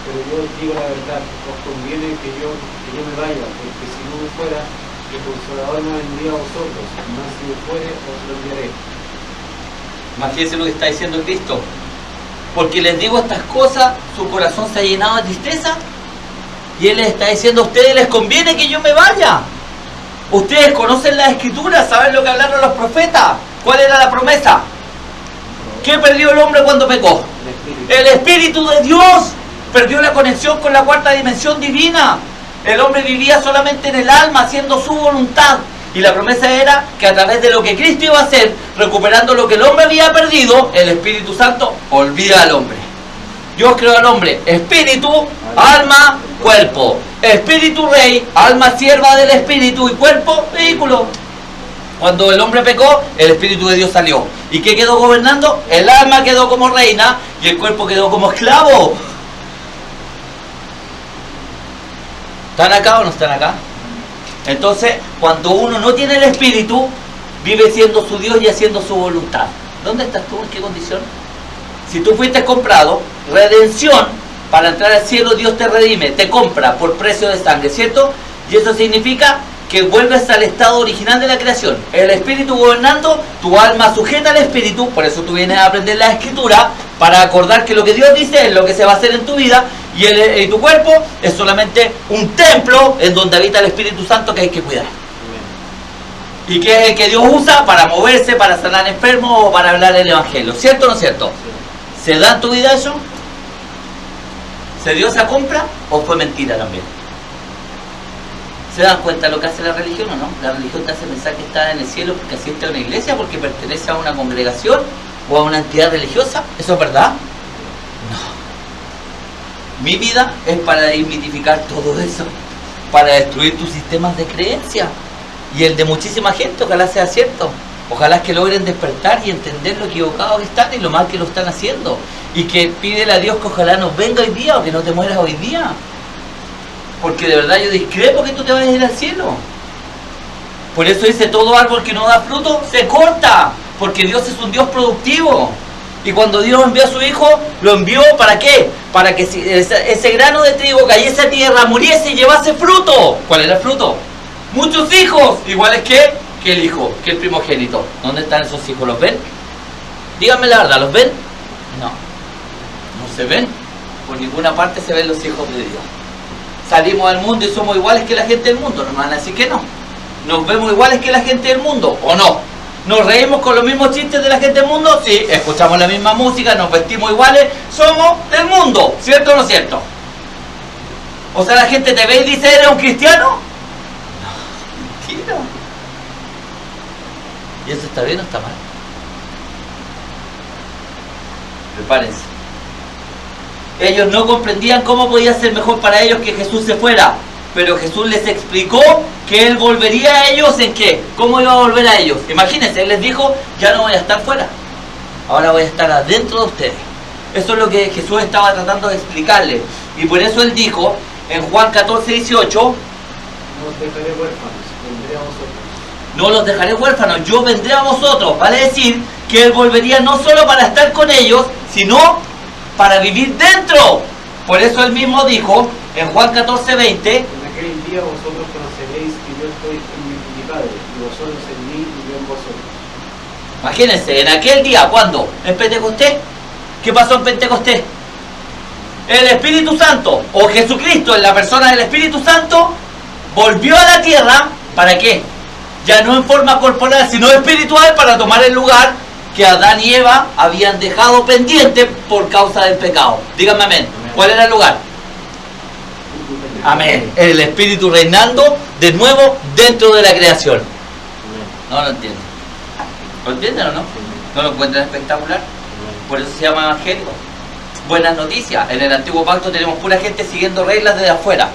B: pero yo os digo la verdad, os conviene que yo me vaya, porque si no me fuera, el Consolador no vendría a vosotros, mas si me fuere, os lo enviaré.
A: Imagínense lo que está diciendo Cristo. Porque les digo estas cosas, su corazón se ha llenado de tristeza, y Él les está diciendo: a ustedes les conviene que yo me vaya. Ustedes conocen las Escrituras, saben lo que hablaron los profetas. ¿Cuál era la promesa? ¿Qué perdió el hombre cuando pecó? El Espíritu de Dios. Perdió la conexión con la cuarta dimensión divina. El hombre vivía solamente en el alma, haciendo su voluntad. Y la promesa era que a través de lo que Cristo iba a hacer, recuperando lo que el hombre había perdido, el Espíritu Santo olvida al hombre. Dios creó al hombre espíritu, alma, cuerpo. Espíritu rey, alma sierva del espíritu y cuerpo vehículo. Cuando el hombre pecó, el Espíritu de Dios salió. ¿Y qué quedó gobernando? El alma quedó como reina y el cuerpo quedó como esclavo. ¿Están acá o no están acá? Entonces, cuando uno no tiene el Espíritu, vive siendo su Dios y haciendo su voluntad. ¿Dónde estás tú? ¿En qué condición? Si tú fuiste comprado, redención, para entrar al cielo Dios te redime, te compra por precio de sangre, ¿cierto? Y eso significa que vuelves al estado original de la creación. El Espíritu gobernando, tu alma sujeta al Espíritu, por eso tú vienes a aprender la Escritura, para acordar que lo que Dios dice es lo que se va a hacer en tu vida, y tu cuerpo es solamente un templo en donde habita el Espíritu Santo que hay que cuidar. Y que es el que Dios usa para moverse, para sanar enfermos o para hablar el Evangelio. ¿Cierto o no cierto? ¿Se da en tu vida eso? ¿Se dio esa compra o fue mentira también? ¿Se dan cuenta de lo que hace la religión o no? La religión te hace pensar que estás en el cielo porque asiste a una iglesia, porque pertenece a una congregación o a una entidad religiosa. ¿Eso es verdad? No. Mi vida es para desmitificar todo eso, para destruir tus sistemas de creencia y el de muchísima gente. Ojalá sea cierto. Ojalá que logren despertar y entender lo equivocado que están y lo mal que lo están haciendo. Y que pídele a Dios que ojalá nos venga hoy día o que no te mueras hoy día. Porque de verdad yo discrepo que tú te vayas a ir al cielo. Por eso dice: todo árbol que no da fruto se corta. Porque Dios es un Dios productivo. Y cuando Dios envió a su Hijo, lo envió ¿para qué? Para que ese grano de trigo cayese a tierra, muriese y llevase fruto. ¿Cuál era el fruto? Muchos hijos, iguales que el Hijo, que el primogénito. ¿Dónde están esos hijos? ¿Los ven? Díganme la verdad, ¿los ven? No. No se ven. Por ninguna parte se ven los hijos de Dios. Salimos al mundo y somos iguales que la gente del mundo. ¿No van a decir que no? ¿Nos vemos iguales que la gente del mundo o no? ¿Nos reímos con los mismos chistes de la gente del mundo? Sí. ¿Escuchamos la misma música? ¿Nos vestimos iguales? Somos del mundo. ¿Cierto o no cierto? O sea, la gente te ve y dice: ¿eres un cristiano? No, mentira. ¿Y eso está bien o está mal? Prepárense. Ellos no comprendían cómo podía ser mejor para ellos que Jesús se fuera. Pero Jesús les explicó que Él volvería a ellos ¿en qué? ¿Cómo iba a volver a ellos? Imagínense, Él les dijo: ya no voy a estar fuera. Ahora voy a estar adentro de ustedes. Eso es lo que Jesús estaba tratando de explicarle. Y por eso Él dijo en Juan 14, 18,
B: No os dejaré huérfanos, vendré a vosotros.
A: no los dejaré huérfanos, yo vendré a vosotros. Vale decir que Él volvería no solo para estar con ellos, sino para vivir dentro. Por eso Él mismo dijo en Juan 14, 20,
B: En aquel día vosotros conoceréis que yo estoy en mi Padre, y vosotros en mí y yo en vosotros.
A: imagínense, en aquel día, ¿cuándo? ¿En Pentecostés? ¿Qué pasó en Pentecostés? El Espíritu Santo, o Jesucristo en la persona del Espíritu Santo, volvió a la tierra, ¿para qué? Ya no en forma corporal, sino espiritual, para tomar el lugar que Adán y Eva habían dejado pendiente por causa del pecado. Díganme amén. ¿Cuál era el lugar? Amén. El Espíritu reinando de nuevo dentro de la creación. No lo entienden. ¿Lo entienden o no? ¿No lo encuentran espectacular? Por eso se llama evangélico. Buenas noticias. En el antiguo pacto tenemos pura gente siguiendo reglas desde afuera,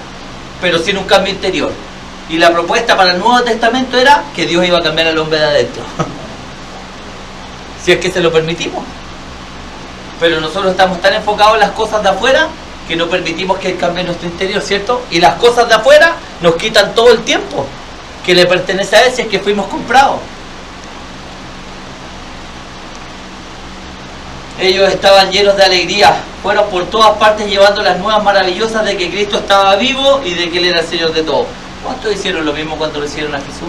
A: pero sin un cambio interior. Y la propuesta para el Nuevo Testamento era que Dios iba a cambiar al hombre de adentro. Si es que se lo permitimos. Pero nosotros estamos tan enfocados en las cosas de afuera que no permitimos que Él cambie nuestro interior, ¿cierto? Y las cosas de afuera nos quitan todo el tiempo que le pertenece a Él si es que fuimos comprados. Ellos estaban llenos de alegría, fueron por todas partes llevando las nuevas maravillosas de que Cristo estaba vivo y de que Él era el Señor de todo. ¿Cuántos hicieron lo mismo cuando lo hicieron a Jesús?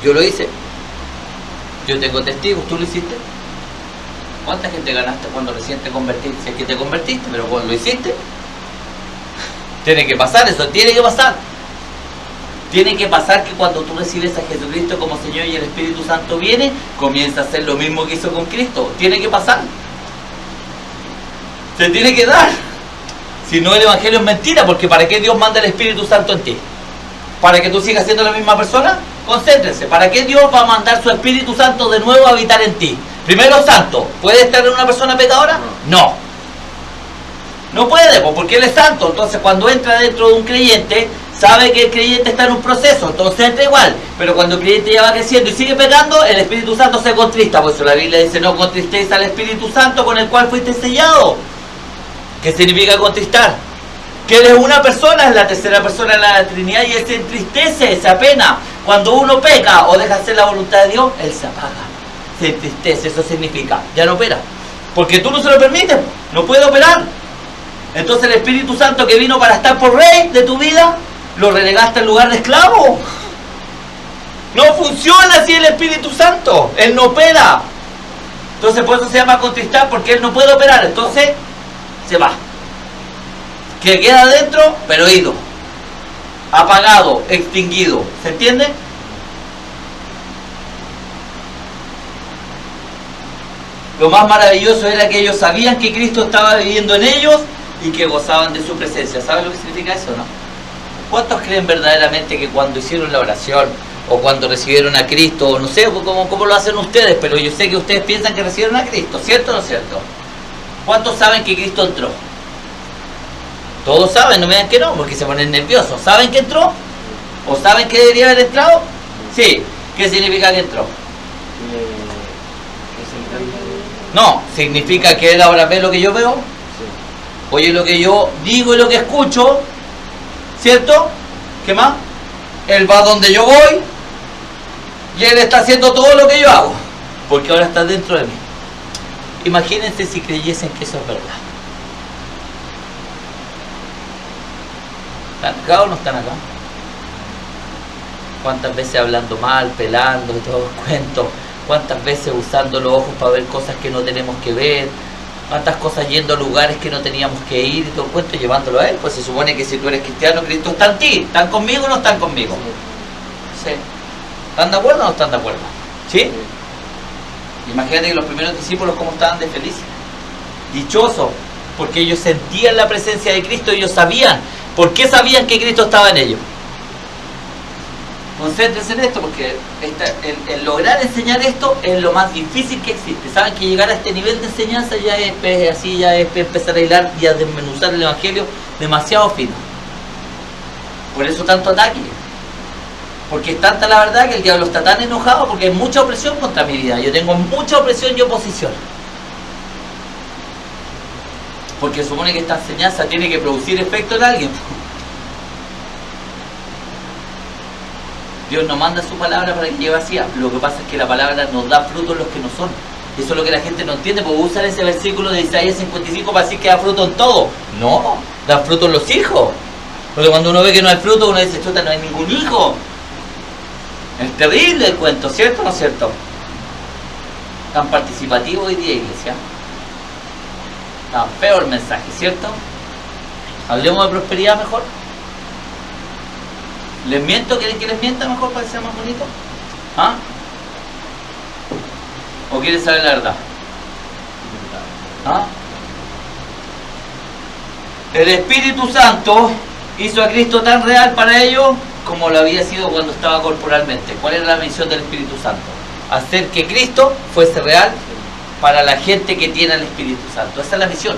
A: Yo lo hice. Yo tengo testigos, ¿tú lo hiciste? ¿Cuánta gente ganaste cuando recién te convertiste? Si es que te convertiste, pero cuando lo hiciste, tiene que pasar, eso tiene que pasar. Tiene que pasar que cuando tú recibes a Jesucristo como Señor y el Espíritu Santo viene, comienza a hacer lo mismo que hizo con Cristo. Tiene que pasar. Se tiene que dar. Si no, el Evangelio es mentira, porque ¿para qué Dios manda el Espíritu Santo en ti? ¿Para que tú sigas siendo la misma persona? Concéntrense. ¿Para qué Dios va a mandar su Espíritu Santo de nuevo a habitar en ti? Primero, santo. ¿Puede estar en una persona pecadora? No. No puede, porque Él es santo. Entonces, cuando entra dentro de un creyente, sabe que el creyente está en un proceso, entonces entra igual. Pero cuando el creyente ya va creciendo y sigue pecando, el Espíritu Santo se contrista. Por eso la Biblia dice, no contristéis al Espíritu Santo con el cual fuiste sellado. ¿Qué significa contristar? Que Él es una persona, es la tercera persona de la Trinidad, y Él se entristece, se apena. Cuando uno peca o deja hacer la voluntad de Dios, Él se apaga, se entristece. Eso significa, ya no opera, porque tú no se lo permites, no puede operar. Entonces el Espíritu Santo que vino para estar por rey de tu vida, lo relegaste al lugar de esclavo. No funciona así el Espíritu Santo, Él no opera. Entonces por eso se llama contristar, porque Él no puede operar. Entonces se va, que queda adentro, pero ido, apagado, extinguido. ¿Se entiende? Lo más maravilloso era que ellos sabían que Cristo estaba viviendo en ellos y que gozaban de su presencia. ¿Saben lo que significa eso, no? ¿Cuántos creen verdaderamente que cuando hicieron la oración o cuando recibieron a Cristo, o no sé cómo lo hacen ustedes, pero yo sé que ustedes piensan que recibieron a Cristo, ¿cierto o no es cierto? ¿Cuántos saben que Cristo entró? Todos saben, no me digan que no, porque se ponen nerviosos. ¿Saben que entró? ¿O saben que debería haber entrado? Sí. ¿Qué significa que entró? No, significa que Él ahora ve lo que yo veo, oye lo que yo digo y lo que escucho, ¿cierto? ¿Qué más? Él va donde yo voy y Él está haciendo todo lo que yo hago, porque ahora está dentro de mí. Imagínense si creyesen que eso es verdad. ¿Están acá o no están acá? ¿Cuántas veces hablando mal, pelando y todo el cuento? ¿Cuántas veces usando los ojos para ver cosas que no tenemos que ver? ¿Cuántas cosas yendo a lugares que no teníamos que ir y todo el cuento, llevándolo a Él? Pues se supone que si tú eres cristiano, Cristo está en ti. ¿Están conmigo o no están conmigo? Sí. ¿Están de acuerdo o no están de acuerdo? ¿Sí? Imagínate que los primeros discípulos cómo estaban de felices, dichosos, porque ellos sentían la presencia de Cristo, ellos sabían. ¿Por qué sabían que Cristo estaba en ellos? Concéntrense en esto, porque el lograr enseñar esto es lo más difícil que existe. Saben que llegar a este nivel de enseñanza ya es así, ya es empezar a hilar y a desmenuzar el Evangelio demasiado fino. Por eso tanto ataque. Porque es tanta la verdad que el diablo está tan enojado porque hay mucha opresión contra mi vida. Yo tengo mucha opresión y oposición. Porque supone que esta enseñanza tiene que producir efecto en alguien. Dios no manda su palabra para que lleve vacía. Lo que pasa es que la palabra nos da frutos los que no son. Eso es lo que la gente no entiende, porque usan ese versículo de Isaías 55 para decir que da fruto en todo. No, da fruto en los hijos. Porque cuando uno ve que no hay fruto, uno dice, chuta, no hay ningún hijo. Es terrible el cuento, ¿cierto o no es cierto? Tan participativo hoy día, iglesia. Tan feo el mensaje, ¿cierto? Hablemos de prosperidad mejor. ¿Les miento? ¿Quieren que les mienta mejor para que sea más bonito? ¿Ah? ¿O quieren saber la verdad? ¿Ah? El Espíritu Santo hizo a Cristo tan real para ellos como lo había sido cuando estaba corporalmente. ¿Cuál era la misión del Espíritu Santo? Hacer que Cristo fuese real para la gente que tiene al Espíritu Santo. Esa es la misión.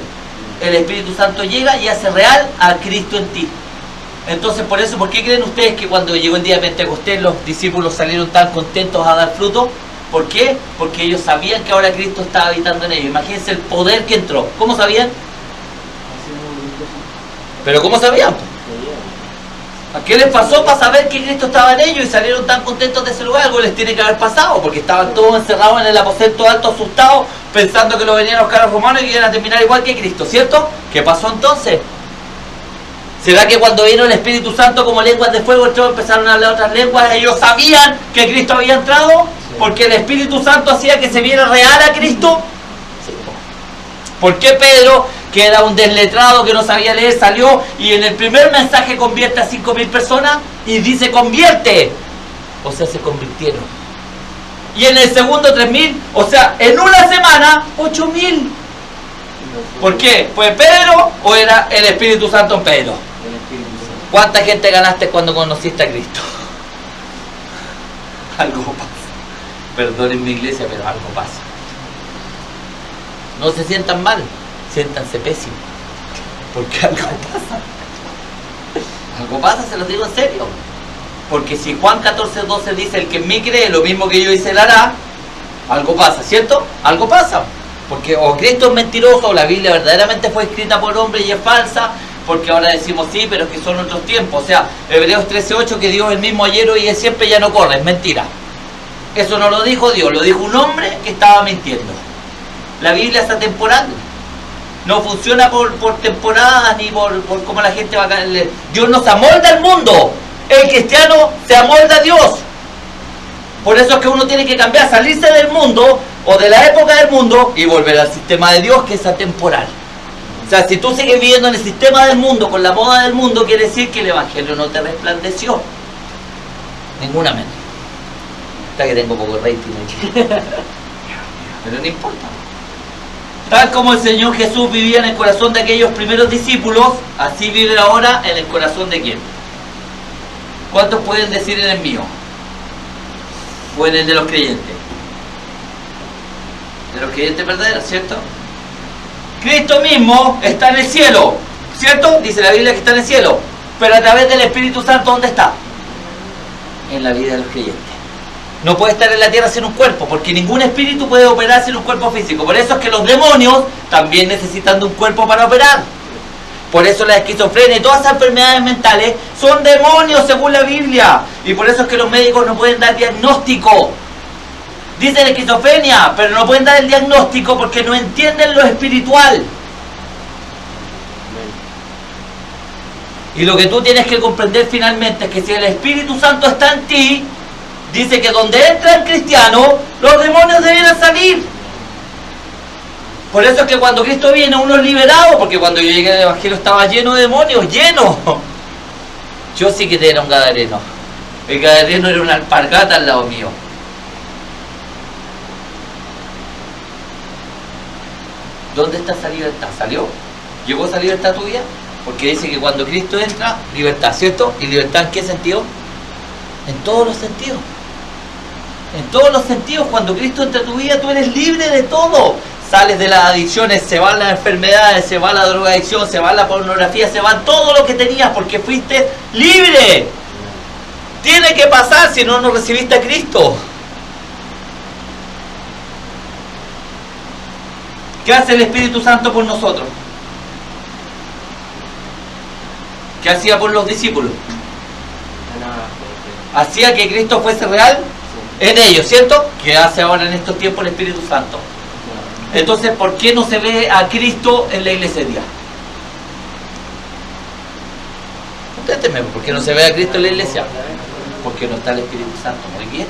A: El Espíritu Santo llega y hace real a Cristo en ti. Entonces, por eso, ¿por qué creen ustedes que cuando llegó el día de Pentecostés los discípulos salieron tan contentos a dar fruto? ¿Por qué? Porque ellos sabían que ahora Cristo estaba habitando en ellos. Imagínense el poder que entró. ¿Cómo sabían? ¿Pero cómo sabían? ¿A qué les pasó para saber que Cristo estaba en ellos y salieron tan contentos de ese lugar? Algo les tiene que haber pasado, porque estaban todos encerrados en el aposento alto, asustados, pensando que lo venían los carros romanos y que iban a terminar igual que Cristo, ¿cierto? ¿Qué pasó entonces? ¿Será que cuando vino el Espíritu Santo como lenguas de fuego, todos empezaron a hablar otras lenguas? ¿Ellos sabían que Cristo había entrado? Sí. ¿Porque el Espíritu Santo hacía que se viera real a Cristo? Sí. ¿Por qué Pedro, que era un desletrado que no sabía leer, salió y en el primer mensaje convierte a 5.000 personas y dice convierte? O sea, se convirtieron. Y en el segundo 3.000, o sea, en una semana 8.000. ¿Por qué? ¿Fue Pedro o era el Espíritu Santo en Pedro? ¿Cuánta gente ganaste cuando conociste a Cristo? Algo pasa. Perdonen mi iglesia, pero algo pasa. No se sientan mal, siéntanse pésimos. Porque algo pasa. Algo pasa, se los digo en serio. Porque si Juan 14:12 dice, el que en mí cree lo mismo que yo hice, él hará, algo pasa, ¿cierto? Algo pasa. Porque o Cristo es mentiroso, o la Biblia verdaderamente fue escrita por hombre y es falsa, porque ahora decimos sí, pero es que son otros tiempos. O sea, Hebreos 13:8, que Dios es el mismo ayer, hoy y es siempre, ya no corre, es mentira. Eso no lo dijo Dios, lo dijo un hombre que estaba mintiendo. La Biblia es atemporal. No funciona por temporadas ni por cómo la gente va a caer. Dios nos amolda al mundo. El cristiano se amolda a Dios. Por eso es que uno tiene que cambiar, salirse del mundo o de la época del mundo y volver al sistema de Dios, que es atemporal. O sea, si tú sigues viviendo en el sistema del mundo, con la moda del mundo, quiere decir que el Evangelio no te resplandeció. Ninguna mente. Está que tengo poco rating aquí. Pero no importa. Tal como el Señor Jesús vivía en el corazón de aquellos primeros discípulos, así vive ahora en el corazón de quién. ¿Cuántos pueden decir en el mío? O en el de los creyentes. De los creyentes verdaderos, ¿cierto? Cristo mismo está en el cielo, ¿cierto? Dice la Biblia que está en el cielo. Pero a través del Espíritu Santo, ¿dónde está? En la vida de los creyentes. No puede estar en la tierra sin un cuerpo, porque ningún espíritu puede operar sin un cuerpo físico. Por eso es que los demonios también necesitan de un cuerpo para operar. Por eso la esquizofrenia y todas esas enfermedades mentales son demonios según la Biblia. Y por eso es que los médicos no pueden dar diagnóstico. Dicen esquizofrenia, pero no pueden dar el diagnóstico porque no entienden lo espiritual. Y lo que tú tienes que comprender finalmente es que si el Espíritu Santo está en ti, dice que donde entra el cristiano, los demonios deben salir. Por eso es que cuando Cristo viene, uno es liberado, porque cuando yo llegué al Evangelio estaba lleno de demonios, lleno. Yo sí que era un gadareno. El gadareno era una alpargata al lado mío. ¿Dónde está esa libertad? ¿Salió? ¿Llegó esa libertad tuya? Porque dice que cuando Cristo entra, libertad, ¿cierto? ¿Y libertad en qué sentido? En todos los sentidos. En todos los sentidos, cuando Cristo entra en tu vida, tú eres libre de todo. Sales de las adicciones, se van las enfermedades, se va la drogadicción, se va la pornografía, se va todo lo que tenías porque fuiste libre. Tiene que pasar, si no, no recibiste a Cristo. ¿Qué hace el Espíritu Santo por nosotros? ¿Qué hacía por los discípulos? Hacía que Cristo fuese real en ellos, ¿cierto? ¿Qué hace ahora en estos tiempos el Espíritu Santo? Entonces, ¿por qué no se ve a Cristo en la iglesia hoy día? Contésteme, ¿por qué no se ve a Cristo en la iglesia? Porque no está el Espíritu Santo. Muy bien.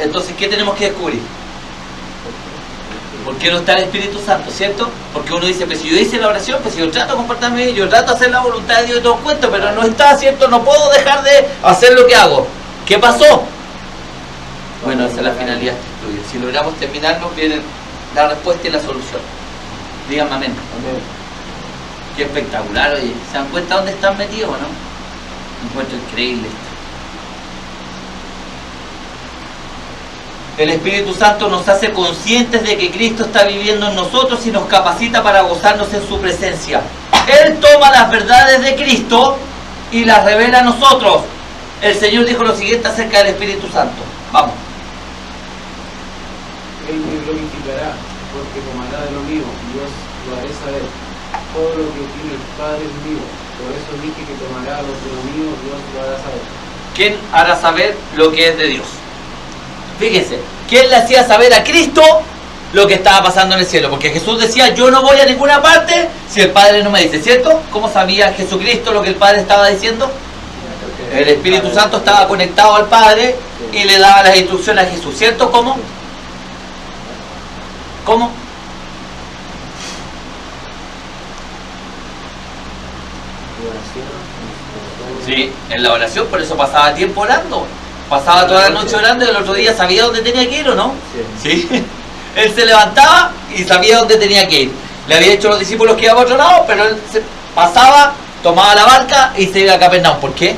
A: Entonces, ¿qué tenemos que descubrir? ¿Por qué no está el Espíritu Santo, cierto? Porque uno dice, pues si yo hice la oración, pues si yo trato de comportarme bien, yo trato de hacer la voluntad de Dios y todo cuento, pero no está, ¿cierto? No puedo dejar de hacer lo que hago. ¿Qué pasó? Bueno, esa es la finalidad de este estudio. Si logramos terminarlo, viene la respuesta y la solución. Díganme amén. Amén. Qué espectacular, oye. ¿Se dan cuenta dónde están metidos o no? Encuentro increíble esto. El Espíritu Santo nos hace conscientes de que Cristo está viviendo en nosotros y nos capacita para gozarnos en su presencia. Él toma las verdades de Cristo y las revela a nosotros. El Señor dijo lo siguiente acerca del Espíritu Santo. Vamos.
B: Él me glorificará, porque tomará de lo mío, y yo lo haré saber. Todo lo que tiene el Padre es mío. Por eso dije que tomará lo de lo mío, Dios lo hará saber.
A: ¿Quién hará saber lo que es de Dios? Fíjense, ¿quién le hacía saber a Cristo lo que estaba pasando en el cielo? Porque Jesús decía, yo no voy a ninguna parte si el Padre no me dice, ¿cierto? ¿Cómo sabía Jesucristo lo que el Padre estaba diciendo? El Espíritu Santo estaba conectado al Padre y le daba las instrucciones a Jesús, ¿cierto? ¿Cómo? ¿Cómo? Sí, en la oración, por eso pasaba tiempo orando. Pasaba toda la noche orando y el otro día sabía dónde tenía que ir, ¿o no? Sí. Él se levantaba y sabía dónde tenía que ir. Le había dicho a los discípulos que iba a otro lado, pero él pasaba, tomaba la barca y se iba a Capernaum. ¿Por qué?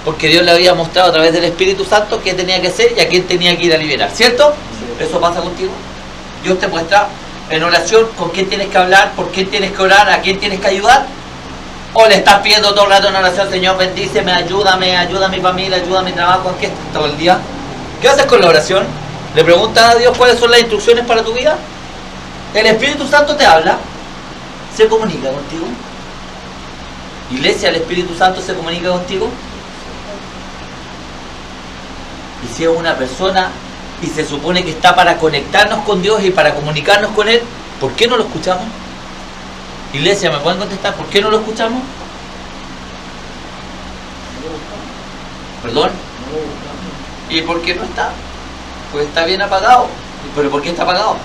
A: Porque Dios le había mostrado a través del Espíritu Santo qué tenía que hacer y a quién tenía que ir a liberar, ¿cierto? Sí. ¿Eso pasa contigo? Dios te muestra en oración con quién tienes que hablar, por quién tienes que orar, a quién tienes que ayudar. O le estás pidiendo todo el rato en oración, Señor, bendíceme, ayúdame, ayuda a mi familia, ayuda a mi trabajo, ¿en qué estás todo el día? ¿Qué haces con la oración? ¿Le preguntas a Dios cuáles son las instrucciones para tu vida? El Espíritu Santo te habla, se comunica contigo. Iglesia, ¿el Espíritu Santo se comunica contigo? Y si es una persona y se supone que está para conectarnos con Dios y para comunicarnos con Él, ¿por qué no lo escuchamos? Iglesia, ¿me pueden contestar? ¿Por qué no lo escuchamos? ¿Perdón? ¿Y por qué no está? Pues está bien apagado. ¿Pero por qué está apagado?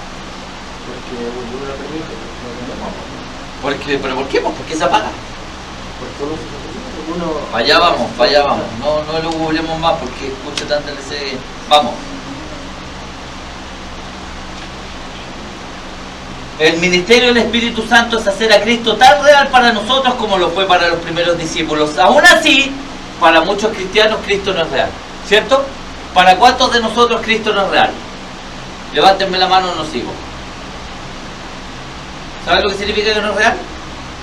A: ¿Pero por qué? ¿Por qué se apaga? Allá vamos. No lo googlemos más porque escucho tanto ese... Vamos. El ministerio del Espíritu Santo es hacer a Cristo tan real para nosotros como lo fue para los primeros discípulos. Aún así, para muchos cristianos Cristo no es real, ¿cierto? ¿Para cuántos de nosotros Cristo no es real? Levántenme la mano, no sigo. ¿Saben lo que significa que no es real?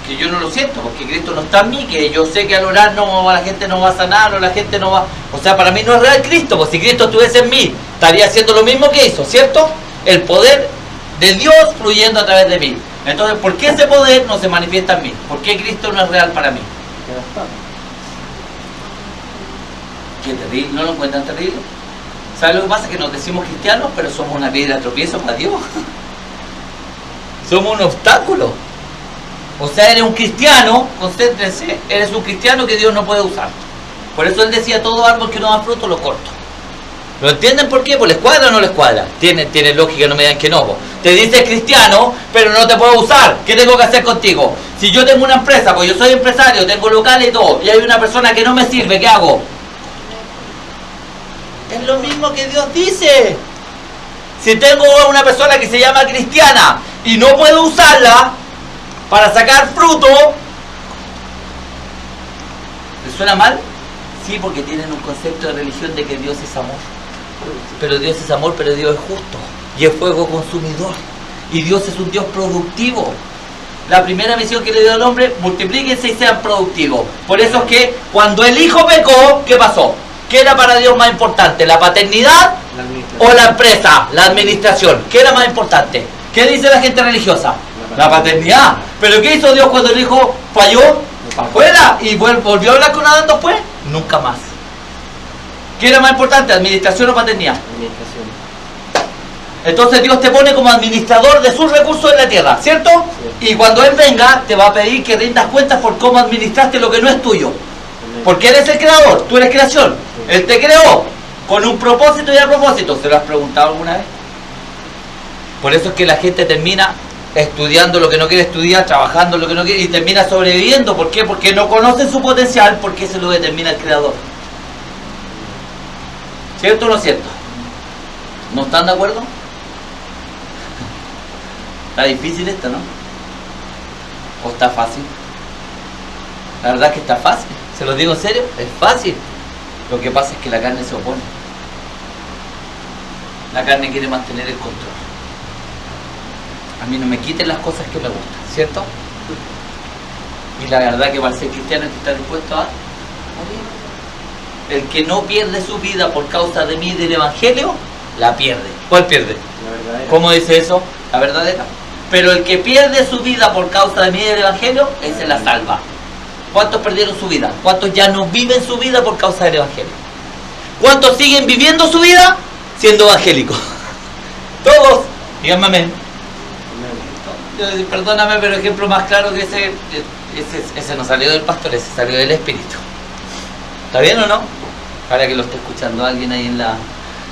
A: Que yo no lo siento, porque Cristo no está en mí, que yo sé que al orar la gente no va a sanar o la gente no va... O sea, para mí no es real Cristo, porque si Cristo estuviese en mí, estaría haciendo lo mismo que hizo, ¿cierto? El poder de Dios fluyendo a través de mí. Entonces, ¿por qué ese poder no se manifiesta en mí? ¿Por qué Cristo no es real para mí? Qué terrible, ¿no lo encuentran terrible? ¿Saben lo que pasa? Que nos decimos cristianos, pero somos una piedra de tropiezo para Dios. Somos un obstáculo. O sea, eres un cristiano, concéntrense, eres un cristiano que Dios no puede usar. Por eso Él decía, todo árbol que no da fruto lo corto. ¿Lo entienden por qué? ¿Pues les cuadra o no les cuadra? Tiene lógica, no me digan que no. Te dices cristiano, pero no te puedo usar. ¿Qué tengo que hacer contigo? Si yo tengo una empresa, pues yo soy empresario, tengo local y todo, y hay una persona que no me sirve, ¿qué hago? Es lo mismo que Dios dice. Si tengo una persona que se llama cristiana y no puedo usarla para sacar fruto, ¿les suena mal? Sí, porque tienen un concepto de religión de que Dios es amor. Pero Dios es amor, pero Dios es justo y es fuego consumidor, y Dios es un Dios productivo. La primera misión que le dio al hombre, multiplíquense y sean productivos. Por eso es que cuando el hijo pecó, ¿qué pasó? ¿Qué era para Dios más importante? ¿La paternidad o la empresa, la administración? ¿Qué era más importante? ¿Qué dice la gente religiosa? La paternidad. ¿Pero qué hizo Dios cuando el hijo falló? ¿Para afuera? ¿Y volvió a hablar con Adán después? Nunca más. ¿Qué era más importante, administración o paternidad?
B: Administración.
A: Entonces Dios te pone como administrador de sus recursos en la tierra, ¿cierto?
B: Sí.
A: Y cuando Él venga, te va a pedir que rindas cuentas por cómo administraste lo que no es tuyo.
B: Amén.
A: Porque eres el creador, tú eres creación.
B: Sí.
A: Él te creó con un propósito y a propósito. ¿Se lo has preguntado alguna vez? Por eso es que la gente termina estudiando lo que no quiere estudiar, trabajando lo que no quiere y termina sobreviviendo. ¿Por qué? Porque no conocen su potencial, porque se lo determina el creador. ¿Cierto o no es cierto? ¿No están de acuerdo? Está difícil esto, ¿no? ¿O está fácil? La verdad es que está fácil. Se lo digo en serio, es fácil. Lo que pasa es que la carne se opone. La carne quiere mantener el control. A mí no me quiten las cosas que me gustan, ¿cierto? Y la verdad que para ser cristiano hay que estar dispuesto a morir. El que no pierde su vida por causa de mí y del Evangelio, la pierde. ¿Cuál pierde?
B: La verdadera.
A: ¿Cómo dice eso? La verdadera. Pero el que pierde su vida por causa de mí y del Evangelio, ese la salva. ¿Cuántos perdieron su vida? ¿Cuántos ya no viven su vida por causa del Evangelio? ¿Cuántos siguen viviendo su vida siendo evangélicos? Todos. Díganme amén.
B: Amén.
A: Perdóname, pero ejemplo más claro que ese no salió del pastor, ese salió del Espíritu. ¿Está bien o no? Para que lo esté escuchando alguien ahí en la...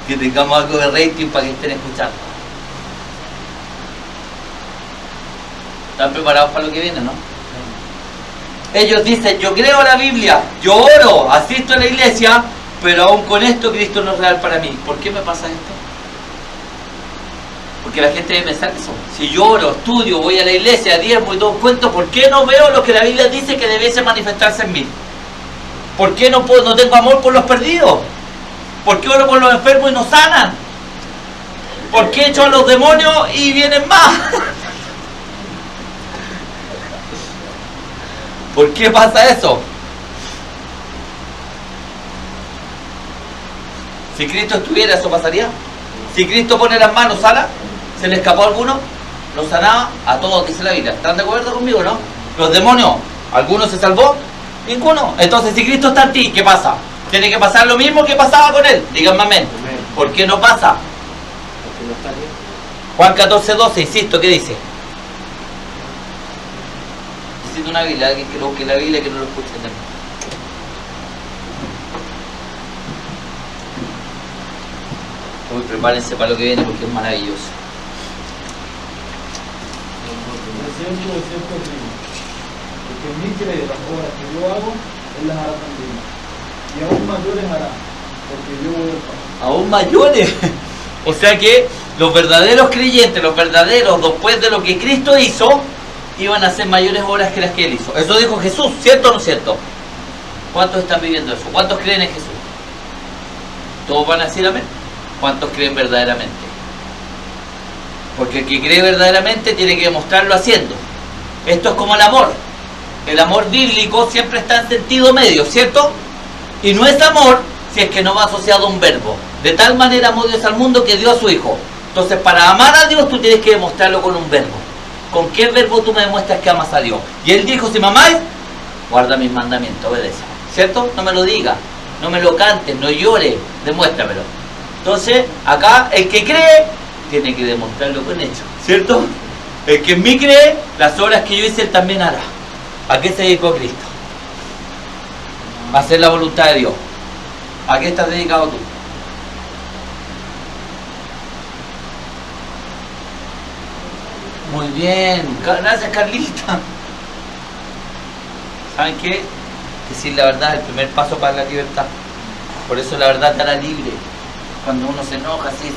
A: que tengamos algo de rating para que estén escuchando. ¿Están preparados para lo que viene, no? Ellos dicen, yo creo la Biblia, yo oro, asisto a la iglesia, pero aún con esto Cristo no es real para mí. ¿Por qué me pasa esto? Porque la gente debe pensar eso. Si yo oro, estudio, voy a la iglesia, diezmo y todo cuento, ¿por qué no veo lo que la Biblia dice que debiese manifestarse en mí? ¿Por qué no tengo amor por los perdidos? ¿Por qué oro por los enfermos y no sanan? ¿Por qué echo a los demonios y vienen más? ¿Por qué pasa eso? Si Cristo estuviera, ¿eso pasaría? Si Cristo pone las manos, ¿sana? ¿Se le escapó a alguno? ¿Lo sanaba? A todos, dice la Biblia. ¿Están de acuerdo conmigo, no? ¿Los demonios? ¿Alguno se salvó? Ninguno. Entonces, si Cristo está en ti, ¿qué pasa? Tiene que pasar lo mismo que pasaba con Él. Díganme amén.
B: Amén.
A: ¿Por qué no pasa?
B: Porque no está bien.
A: Juan 14:12, insisto, ¿qué dice? Necesito una Biblia, alguien que lo busque la Biblia, que no lo escuche también. Uy, prepárense para lo que viene porque es maravilloso.
C: Porque en mí cree las obras que yo hago, Él las hará también. Y aún mayores hará, porque yo voy al Padre.
A: Aún mayores. O sea que los verdaderos creyentes, los verdaderos, después de lo que Cristo hizo, iban a hacer mayores obras que las que Él hizo. Eso dijo Jesús, ¿cierto o no cierto? ¿Cuántos están viviendo eso? ¿Cuántos creen en Jesús? ¿Todos van a decir amén? ¿Cuántos creen verdaderamente? Porque el que cree verdaderamente tiene que demostrarlo haciendo. Esto es como el amor. El amor bíblico siempre está en sentido medio, ¿cierto? Y no es amor si es que no va asociado a un verbo. De tal manera amó Dios al mundo que dio a su Hijo. Entonces, para amar a Dios tú tienes que demostrarlo con un verbo. ¿Con qué verbo tú me demuestras que amas a Dios? Y Él dijo, si me amáis, guarda mis mandamientos, obedece. ¿Cierto? No me lo digas, no me lo cantes, no llores, demuéstramelo. Entonces, acá, el que cree, tiene que demostrarlo con hechos, ¿cierto? El que en mí cree, las obras que yo hice, Él también hará. ¿A qué se dedicó Cristo? A hacer la voluntad de Dios. ¿A qué estás dedicado tú? Muy bien, gracias Carlita. ¿Saben qué? Decir la verdad es el primer paso para la libertad. Por eso la verdad te hará libre. Cuando uno se enoja, así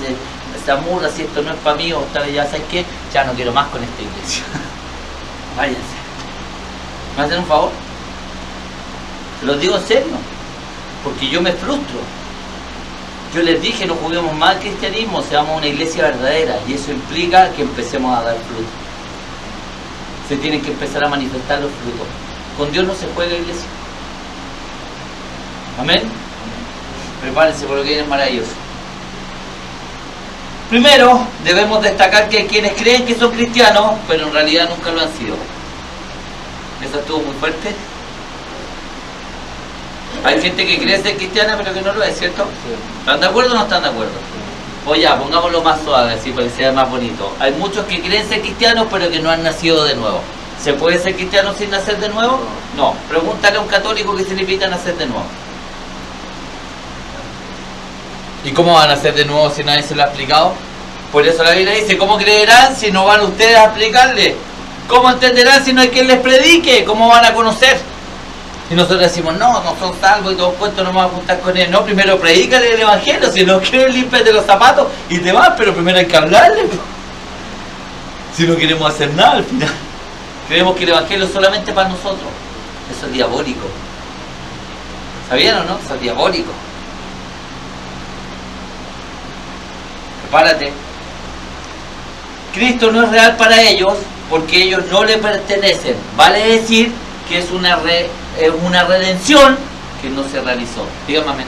A: se amurra, si esto no es para mí, o tal vez ya sabes qué, ya no quiero más con esta iglesia. Váyanse. ¿Me hacen un favor? Se los digo en serio, porque yo me frustro. Yo les dije, no juguemos más al cristianismo, seamos una iglesia verdadera, y eso implica que empecemos a dar fruto. Se tienen que empezar a manifestar los frutos. Con Dios no se juega, iglesia. Amén. Prepárense por lo que viene maravilloso. Primero, debemos destacar que hay quienes creen que son cristianos, pero en realidad nunca lo han sido. ¿Eso estuvo muy fuerte? Hay gente que cree ser cristiana pero que no lo es, ¿cierto? ¿Están de acuerdo o no están de acuerdo? O ya, pongámoslo más suave, así para que sea más bonito. Hay muchos que creen ser cristianos pero que no han nacido de nuevo. ¿Se puede ser cristiano sin nacer de nuevo? No. Pregúntale a un católico qué significa nacer de nuevo. ¿Y cómo van a nacer de nuevo si nadie se lo ha explicado? Por eso la Biblia dice, ¿cómo creerán si no van ustedes a explicarle? ¿Cómo entenderán si no hay quien les predique? ¿Cómo van a conocer? Y nosotros decimos, no son salvos y todos cuentos, no me voy a juntar con él. No, primero predícale el evangelio, si no creen, límpiate los zapatos y te vas, pero primero hay que hablarle. Si no queremos hacer nada al final. Creemos que el evangelio es solamente para nosotros. Eso es diabólico. ¿Sabían o no? Eso es diabólico. Prepárate. Cristo no es real para ellos porque ellos no le pertenecen. Vale decir que es una redención que no se realizó. Dígame amén.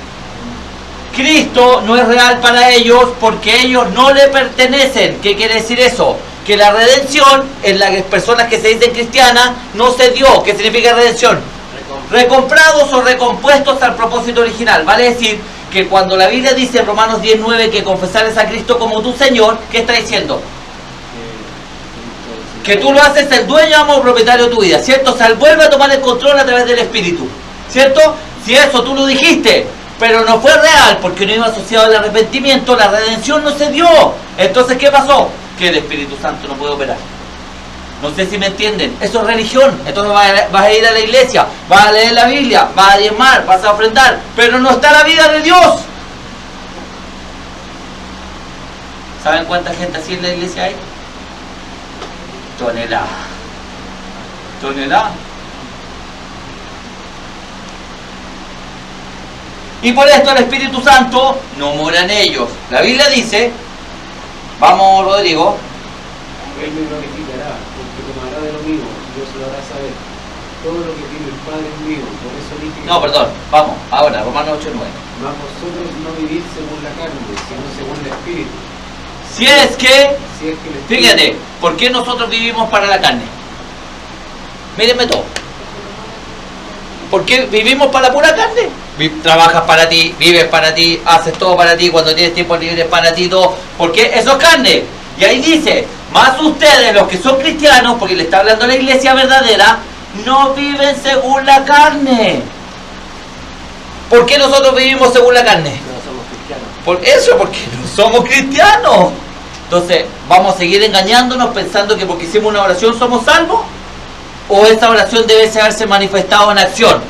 A: Cristo no es real para ellos porque ellos no le pertenecen. ¿Qué quiere decir eso? Que la redención en las personas que se dicen cristianas no se dio. ¿Qué significa redención? Recomprados o recompuestos al propósito original. Vale decir que cuando la Biblia dice en Romanos 10:9 que confesares a Cristo como tu Señor, ¿qué está diciendo? Que tú lo haces el dueño, amo, propietario de tu vida, ¿cierto? O sea, él vuelve a tomar el control a través del Espíritu, ¿cierto? Si eso tú lo dijiste, pero no fue real porque no iba asociado al arrepentimiento, la redención no se dio. Entonces, ¿qué pasó? Que el Espíritu Santo no puede operar. No sé si me entienden. Eso es religión. Entonces vas a ir a la iglesia, vas a leer la Biblia, vas a diezmar, vas a ofrendar, pero no está la vida de Dios. ¿Saben cuánta gente así en la iglesia hay? Tonelada. Y por esto el Espíritu Santo no mora en ellos. La Biblia dice, vamos Rodrigo.
B: Él me glorificará, porque tomará de lo mío, Dios lo hará saber. Todo lo que tiene el Padre es mío, por eso dije...
A: No, perdón, vamos, ahora, Romanos 8:9.
B: Mas vosotros no vivís según la carne, sino según el Espíritu.
A: Si es que,
B: el Espíritu...
A: fíjate, ¿por qué nosotros vivimos para la carne? Mírenme todo. ¿Por qué vivimos para la pura carne? Trabajas para ti, vives para ti, haces todo para ti, cuando tienes tiempo libre para ti, todo. ¿Por qué? Eso es carne. Y ahí dice, más ustedes los que son cristianos, porque le está hablando a la iglesia verdadera, no viven según la carne. ¿Por qué nosotros vivimos según la carne?
B: No somos cristianos.
A: Por eso, porque no somos cristianos. Entonces, ¿vamos a seguir engañándonos pensando que porque hicimos una oración somos salvos? ¿O esta oración debe haberse manifestado en acción?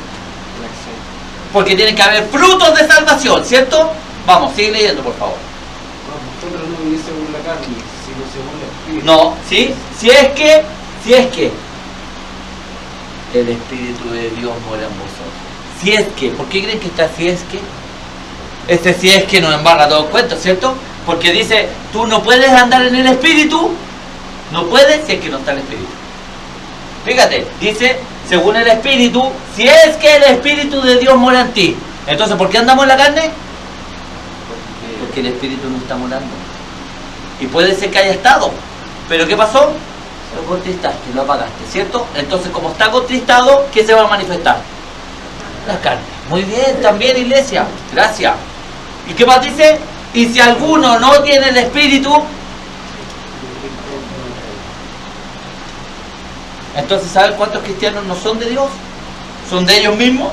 A: Porque tienen que haber frutos de salvación, ¿cierto? Vamos, sigue leyendo, por favor.
B: Vosotros no vivís según la carne, sino según el Espíritu.
A: No, ¿sí? Si es que el Espíritu de Dios mora en vosotros. Si es que, ¿por qué creen que está si es que? Este si es que nos embarra todo el cuento, ¿cierto? Porque dice, tú no puedes andar en el Espíritu, no puedes si es que no está el Espíritu. Fíjate, dice, según el Espíritu, si es que el Espíritu de Dios mora en ti. Entonces, ¿por qué andamos en la carne? Porque el Espíritu no está morando. Y puede ser que haya estado. ¿Pero qué pasó? Lo contristaste, lo apagaste, ¿cierto? Entonces, como está contristado, ¿qué se va a manifestar? La carne. Muy bien, también iglesia. Gracias. ¿Y qué más dice? Y si alguno no tiene el Espíritu, entonces, ¿saben cuántos cristianos no son de Dios? ¿Son de ellos mismos?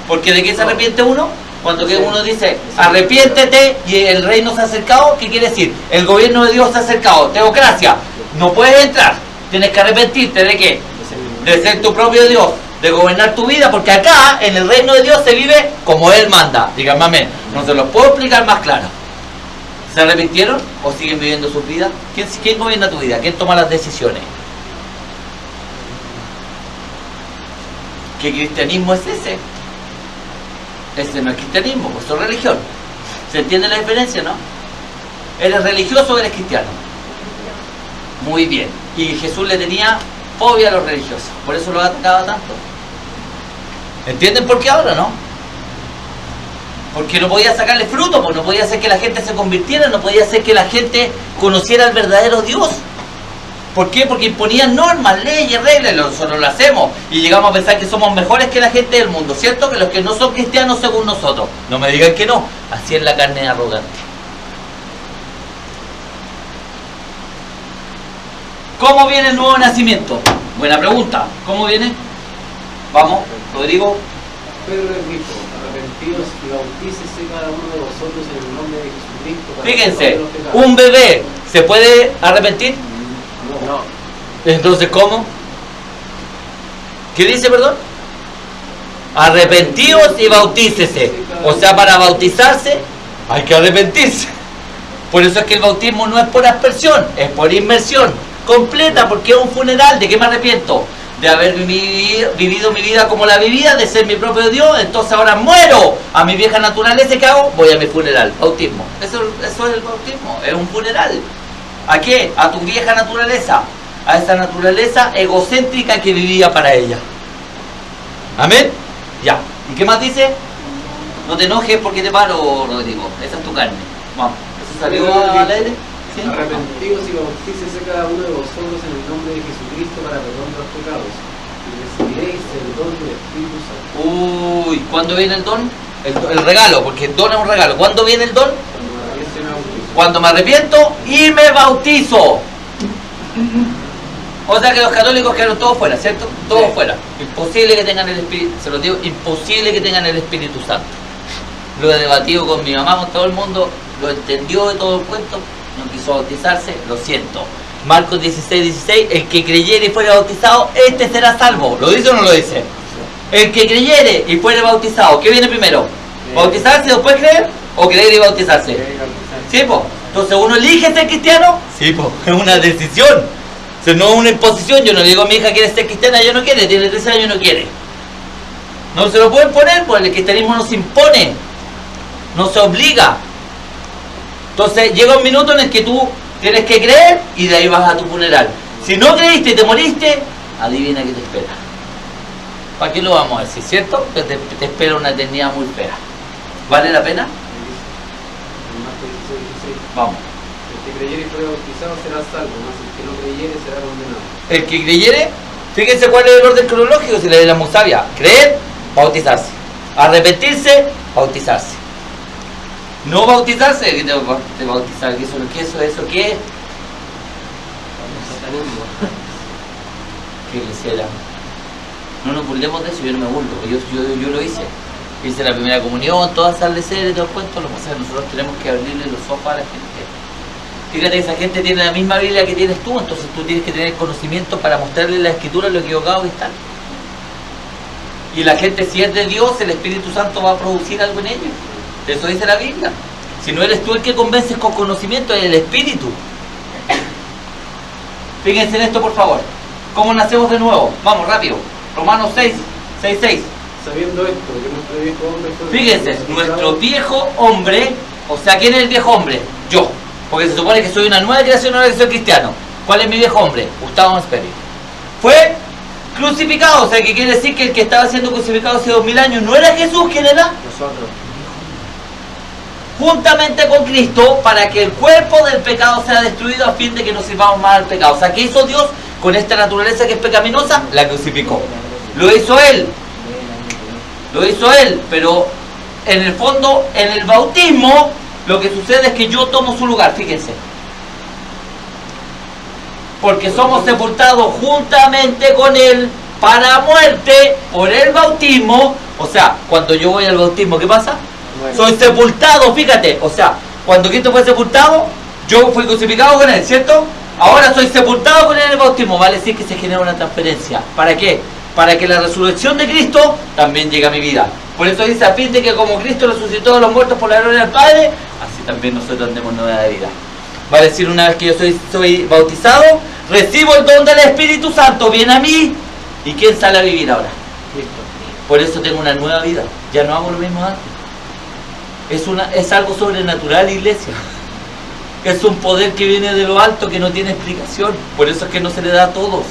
A: Porque ¿de qué se arrepiente uno? Cuando que uno dice, arrepiéntete y el reino se ha acercado, ¿qué quiere decir? El gobierno de Dios se ha acercado, teocracia, no puedes entrar, tienes que arrepentirte ¿de qué? De ser tu propio Dios, de gobernar tu vida, porque acá, en el reino de Dios, se vive como Él manda. Díganme amén, no se los puedo explicar más claro. ¿Se arrepintieron o siguen viviendo sus vidas? ¿Quién gobierna tu vida? ¿Quién toma las decisiones? ¿Qué cristianismo es ese? Ese no es cristianismo, pues es religión. ¿Se entiende la diferencia, no? ¿Eres religioso o eres cristiano? Muy bien. Y Jesús le tenía fobia a los religiosos, por eso los atacaba tanto. ¿Entienden por qué ahora, no? Porque no podía sacarle fruto, pues no podía hacer que la gente se convirtiera, no podía hacer que la gente conociera al verdadero Dios. ¿Por qué? Porque imponían normas, leyes, reglas, nosotros lo hacemos y llegamos a pensar que somos mejores que la gente del mundo, ¿cierto? Que los que no son cristianos según nosotros. No me digan que no, así es la carne arrogante. ¿Cómo viene el nuevo nacimiento? Buena pregunta. ¿Cómo viene? Vamos, Rodrigo.
B: Pedro les dijo, arrepentidos y bautícese cada uno de vosotros en el nombre de Jesucristo. Para
A: Fíjense,
B: perdón de los pecados.
A: un bebé, ¿se puede arrepentir?
B: No.
A: Entonces, ¿cómo? ¿Qué dice, perdón? Arrepentidos y bautícese. O sea, para bautizarse hay que arrepentirse. Por eso es que el bautismo no es por aspersión, es por inmersión completa, porque es un funeral. ¿De qué me arrepiento? De haber vivido mi vida como la vivía, de ser mi propio Dios. Entonces ahora muero a mi vieja naturaleza. ¿Qué hago? Voy a mi funeral, bautismo. Eso es el bautismo, es un funeral. ¿A qué? A tu vieja naturaleza, a esa naturaleza egocéntrica que vivía para ella. ¿Amén? Ya. ¿Y qué más dice? No te enojes porque te paro, Rodrigo. Esa es tu carne. Vamos. ¿Eso salió al aire? ¿Sí?
B: Arrepentidos y bautícese cada uno de vosotros en el nombre de Jesucristo para perdón de los pecados, y recibiréis el don del Espíritu Santo.
A: Uy, ¿cuándo viene el don? El regalo, porque el don es un regalo. ¿Cuándo viene el don? Cuando me arrepiento y me bautizo. O sea que los católicos quedaron todos fuera, ¿cierto? Todos
B: Sí.
A: fuera. Imposible que tengan el Espíritu, se los digo, imposible que tengan el Espíritu Santo. Lo he debatido con mi mamá, con todo el mundo, lo entendió de todo el cuento, no quiso bautizarse, lo siento. Marcos 16:16, el que creyere y fuere bautizado, este será salvo. ¿Lo dice o no lo dice? El que creyere y fuere bautizado, ¿qué viene primero? ¿Bautizarse y después creer? ¿O creer y bautizarse? Sí, po. Entonces, ¿uno elige ser cristiano? Sí, po. Es una decisión. O sea, no es una imposición. Yo no digo a mi hija quiere ser cristiana, ella no quiere, tiene 13 años y no quiere. No se lo pueden poner, pues el cristianismo no se impone, no se obliga. Entonces llega un minuto en el que tú tienes que creer y de ahí vas a tu funeral. Si no creíste y te moriste, adivina qué te espera. ¿Para qué lo vamos a decir, cierto? Que te espera una eternidad muy fea. ¿Vale la pena?
B: En Marcos 16:16,
A: Vamos.
B: el que creyere y fuere bautizado será salvo, mas el que no creyere será condenado.
A: El que creyere, fíjense cuál es el orden cronológico, si la ley muy sabia. Creer, bautizarse. Arrepentirse, bautizarse. No bautizarse, que te bautizar, ¿qué eso qué?
B: Satanismo.
A: ¿Qué iglesia era? No nos burlemos de eso, yo no me burlo, yo lo hice. Hice la primera comunión, todas esas leceras y todo el cuento, lo que pasa es que nosotros tenemos que abrirle los ojos a la gente. Fíjate que esa gente tiene la misma Biblia que tienes tú, entonces tú tienes que tener conocimiento para mostrarle la escritura lo equivocado que están. Y la gente, si es de Dios, el Espíritu Santo va a producir algo en ellos. Eso dice la Biblia. Si no eres tú el que convences con conocimiento, es el Espíritu. Fíjense en esto, por favor. ¿Cómo nacemos de nuevo? Vamos, rápido. Romanos 6:6.
B: Sabiendo esto, que nuestro viejo hombre fue
A: Fíjense,
B: crucificado,
A: nuestro viejo hombre, o sea, ¿quién es el viejo hombre? Yo. Porque se supone que soy una nueva creación ahora que soy cristiano. ¿Cuál es mi viejo hombre? Gustavo Masperi. Fue crucificado, o sea, que quiere decir que el que estaba siendo crucificado hace 2000 años no era Jesús, ¿quién era?
B: nosotros.
A: Juntamente con Cristo, para que el cuerpo del pecado sea destruido a fin de que no sirvamos más al pecado. O sea, ¿qué hizo Dios con esta naturaleza que es pecaminosa? La crucificó. Lo hizo Él. Lo hizo Él, pero en el fondo, en el bautismo, lo que sucede es que yo tomo su lugar, fíjense. Porque somos sepultados juntamente con Él para muerte por el bautismo. O sea, cuando yo voy al bautismo, ¿qué pasa? Soy sepultado, fíjate. O sea, cuando Cristo fue sepultado, yo fui crucificado con Él, ¿cierto? Ahora soy sepultado con Él en el bautismo. Vale decir que se genera una transferencia. ¿Para qué? Para que la resurrección de Cristo también llegue a mi vida. Por eso dice, a fin de que como Cristo resucitó de los muertos por la gloria del Padre, así también nosotros andemos nueva de vida. Vale decir, una vez que yo soy bautizado, recibo el don del Espíritu Santo, viene a mí. ¿Y quién sale a vivir ahora?
B: Cristo.
A: Por eso tengo una nueva vida. Ya no hago lo mismo antes. Es algo sobrenatural, iglesia. Es un poder que viene de lo alto que no tiene explicación. Por eso es que no se le da a todos.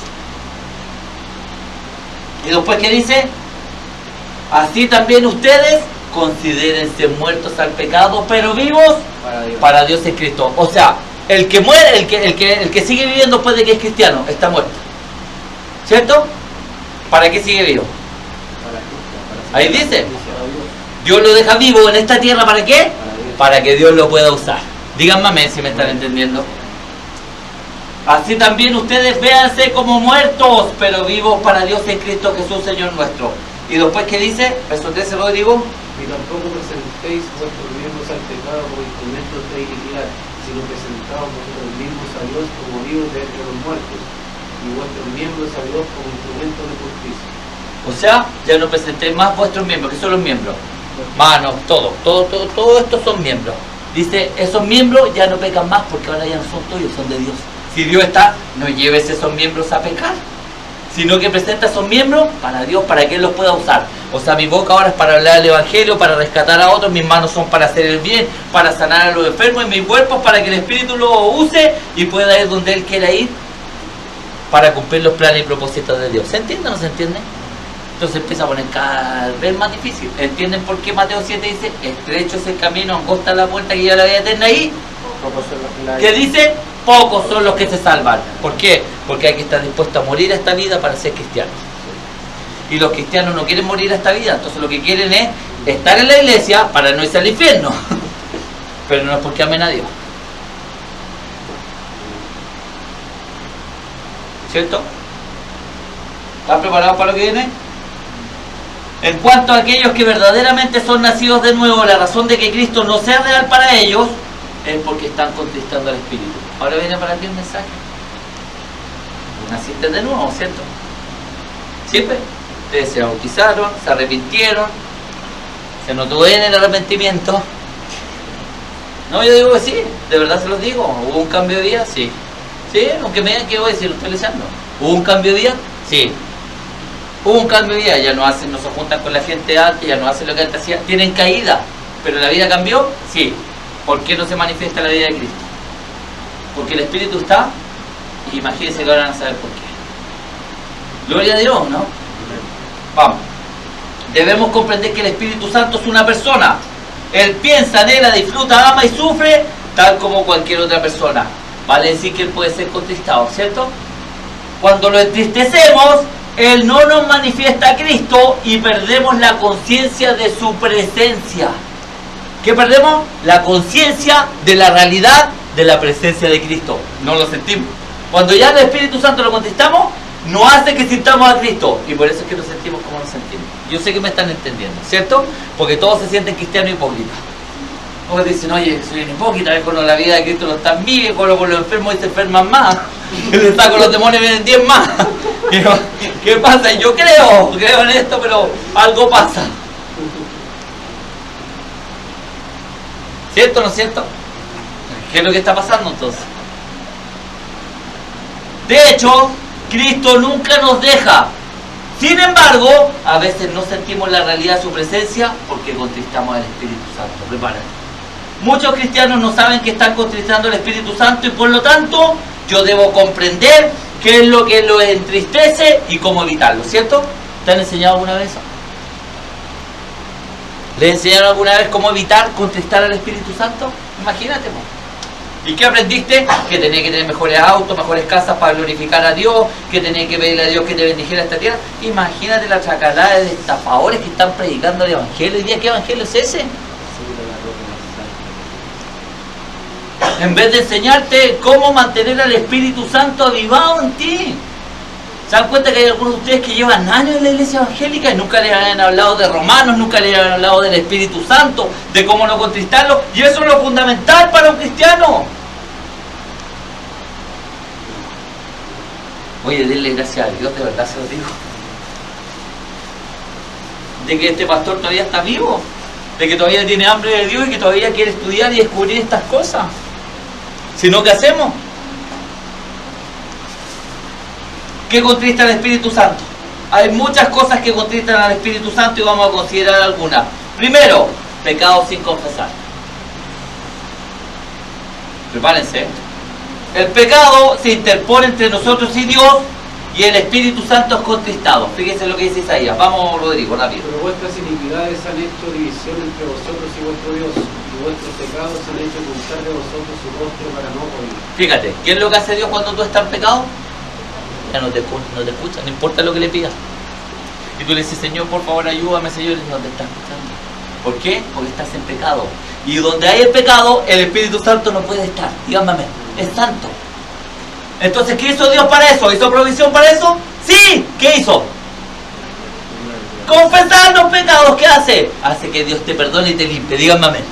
A: Y después, ¿qué dice? Así también ustedes considérense muertos al pecado, pero vivos
B: Para Dios.
A: para Dios en Cristo. O sea, El que muere, el que sigue viviendo después de que es cristiano, está muerto. ¿Cierto? ¿Para qué sigue vivo? Ahí dice, Dios lo deja vivo en esta tierra, ¿para qué? Para que Dios lo pueda usar. Díganme amén si me están entendiendo. Así también ustedes véanse como muertos, pero vivos para Dios en Cristo Jesús, Señor nuestro. Y después, ¿qué dice? Verso 13, Rodrigo.
B: Y tampoco presentéis vuestros miembros al pecado como instrumentos de iniquidad, sino presentaos vosotros mismos a Dios como vivos de entre los muertos, y vuestros miembros a Dios como instrumentos de justicia.
A: O sea, ya no presentéis más vuestros miembros. ¿Qué son los miembros? Manos, todo estos son miembros. Dice, esos miembros ya no pecan más porque ahora ya no son tuyos, son de Dios. Si Dios está, no lleves esos miembros a pecar, sino que presenta esos miembros para Dios, para que Él los pueda usar. O sea, mi boca ahora es para hablar el Evangelio, para rescatar a otros, mis manos son para hacer el bien, para sanar a los enfermos, y mi cuerpo es para que el Espíritu lo use y pueda ir donde Él quiera ir, para cumplir los planes y propósitos de Dios. ¿Se entiende o no se entiende? Entonces empieza a poner cada vez más difícil. ¿Entienden por qué Mateo 7 dice, estrecho es el camino, angosta la puerta que lleva a la vida eterna ahí? ¿Qué dice? Pocos son los que se salvan. ¿Por qué? Porque hay que estar dispuesto a morir a esta vida para ser cristianos. Y los cristianos no quieren morir a esta vida, entonces lo que quieren es estar en la iglesia para no irse al infierno. Pero no es porque amen a Dios. ¿Cierto? ¿Están preparados para lo que viene? En cuanto a aquellos que verdaderamente son nacidos de nuevo, la razón de que Cristo no sea real para ellos es porque están contristando al Espíritu. Ahora viene para ti un mensaje. Naciste de nuevo, ¿cierto? ¿Siempre? Ustedes se bautizaron, se arrepintieron, se notó en el arrepentimiento. No, yo digo que sí, de verdad se los digo. ¿Hubo un cambio de vida? Sí. Sí, aunque me digan que voy a decir, lo estoy leyendo. ¿Hubo un cambio de vida? Sí. Hubo un cambio de vida, ya no se juntan con la gente antes, ya no hacen lo que antes hacían. Tienen caída, pero la vida cambió, sí. ¿Por qué no se manifiesta la vida de Cristo? Porque el Espíritu está, y imagínense que ahora van a saber por qué. Gloria a Dios, ¿no? Vamos. Debemos comprender que el Espíritu Santo es una persona. Él piensa, anhela, disfruta, ama y sufre, tal como cualquier otra persona. Vale decir que Él puede ser contristado, ¿cierto? Cuando lo entristecemos, Él no nos manifiesta a Cristo y perdemos la conciencia de su presencia. ¿Qué perdemos? La conciencia de la realidad de la presencia de Cristo. No lo sentimos. Cuando ya el Espíritu Santo lo contristamos, no hace que sintamos a Cristo. Y por eso es que nos sentimos como nos sentimos. Yo sé que me están entendiendo, ¿cierto? Porque todos se sienten cristianos hipócritas. Todos dicen, oye, soy un hipócrita, con la vida de Cristo no están bien, con los enfermos y se enferman más. Y le saco los demonios y vienen 10 más. ¿Qué pasa? Yo creo en esto, pero algo pasa. ¿Cierto o no es cierto? ¿Qué es lo que está pasando entonces? De hecho, Cristo nunca nos deja. Sin embargo, a veces no sentimos la realidad de su presencia porque contristamos al Espíritu Santo. Prepárate. Muchos cristianos no saben que están contristando al Espíritu Santo y por lo tanto yo debo comprender qué es lo que los entristece y cómo evitarlo, ¿cierto? ¿Te han enseñado alguna vez eso? ¿Le enseñaron alguna vez cómo evitar contristar al Espíritu Santo? Imagínate, ¿no? ¿Y qué aprendiste? Que tenés que tener mejores autos, mejores casas para glorificar a Dios, que tenés que pedirle a Dios que te bendijera esta tierra. Imagínate la chacalada de estafadores que están predicando el Evangelio. ¿Hoy día qué Evangelio es ese? En vez de enseñarte cómo mantener al Espíritu Santo avivado en ti. ¿Se dan cuenta que hay algunos de ustedes que llevan años en la iglesia evangélica y nunca les han hablado de Romanos, nunca les han hablado del Espíritu Santo, de cómo no contristarlo? Y eso es lo fundamental para un cristiano. Oye, denle gracias a Dios, de verdad se lo digo, de que este pastor todavía está vivo, de que todavía tiene hambre de Dios y que todavía quiere estudiar y descubrir estas cosas. Si no, ¿qué hacemos? ¿Qué contrista al Espíritu Santo? Hay muchas cosas que contristan al Espíritu Santo y vamos a considerar algunas. Primero, pecado sin confesar. Prepárense. El pecado se interpone entre nosotros y Dios y el Espíritu Santo es contristado. Fíjense lo que dice Isaías. Vamos, Rodrigo, rápido.
B: Pero vuestras iniquidades han hecho división entre vosotros y vuestro Dios, y y vuestros pecados han hecho ocultar de vosotros su rostro para no oír.
A: Fíjate, ¿qué es lo que hace Dios cuando tú estás en pecado? Ya no te escucha, no importa lo que le pidas. Y tú le dices, Señor, por favor, ayúdame, Señor, y no te está escuchando. ¿Por qué? Porque estás en pecado. Y donde hay el pecado, el Espíritu Santo no puede estar. Díganme, amén. Es santo. Entonces, ¿qué hizo Dios para eso? ¿Hizo provisión para eso? ¡Sí! ¿Qué hizo? Confesar los pecados. ¿Qué hace? Hace que Dios te perdone y te limpie. Díganme, amén.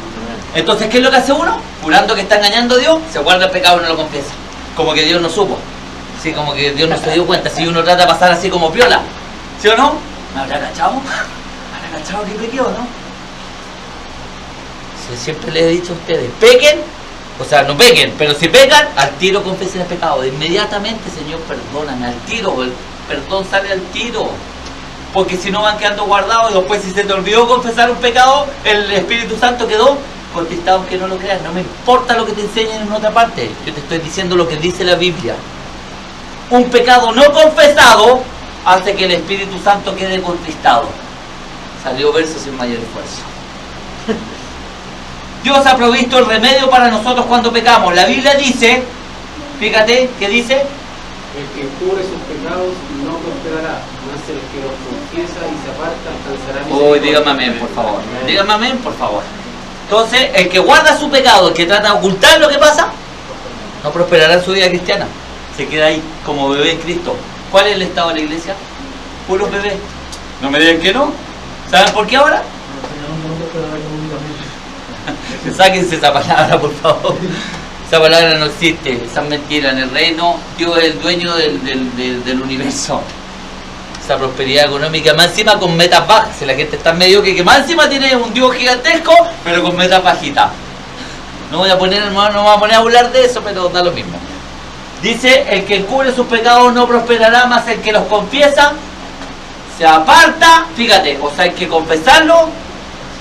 A: Entonces, ¿qué es lo que hace uno? Jurando que está engañando a Dios, se guarda el pecado y no lo confiesa. Como que Dios no supo. Sí, como que Dios no se dio cuenta. Si uno trata de pasar así como piola, ¿sí o no? ¿Me habrá cachado? ¿Me habrá cachado que pequé o no? Siempre les he dicho a ustedes, pequen, o sea, no pequen, pero si pecan, al tiro confiesen el pecado. Inmediatamente, Señor, perdóname, al tiro, el perdón sale al tiro. Porque si no van quedando guardados y después si se te olvidó confesar un pecado, el Espíritu Santo quedó contristado, aunque no lo creas. No me importa lo que te enseñen en otra parte, yo te estoy diciendo lo que dice la Biblia. Un pecado no confesado hace que el Espíritu Santo quede contristado. Salió verso sin mayor esfuerzo. Dios ha provisto el remedio para nosotros cuando pecamos. La Biblia dice, fíjate, ¿qué dice?
B: El que cubre sus pecados no prosperará, mas el que los confiesa y se aparta alcanzará misericordia.
A: Uy, dígame amén, por favor. Dígame amén, por favor. Entonces, el que guarda su pecado, el que trata de ocultar lo que pasa, no prosperará en su vida cristiana. Se queda ahí como bebé en Cristo. ¿Cuál es el estado de la iglesia? Puros bebés. No me digan que no. ¿Saben por qué ahora? Sáquense esa palabra, por favor. Esa palabra no existe, esa es mentira. En el reino, Dios es el dueño del universo. Esa prosperidad económica, más encima con metas bajas. Si la gente está medio que más encima tiene un Dios gigantesco, pero con metas bajitas. No voy a poner, hermano, no me voy a poner a hablar de eso, pero da lo mismo. Dice, el que encubre sus pecados no prosperará, más el que los confiesa se aparta. Fíjate, o sea, hay que confesarlo,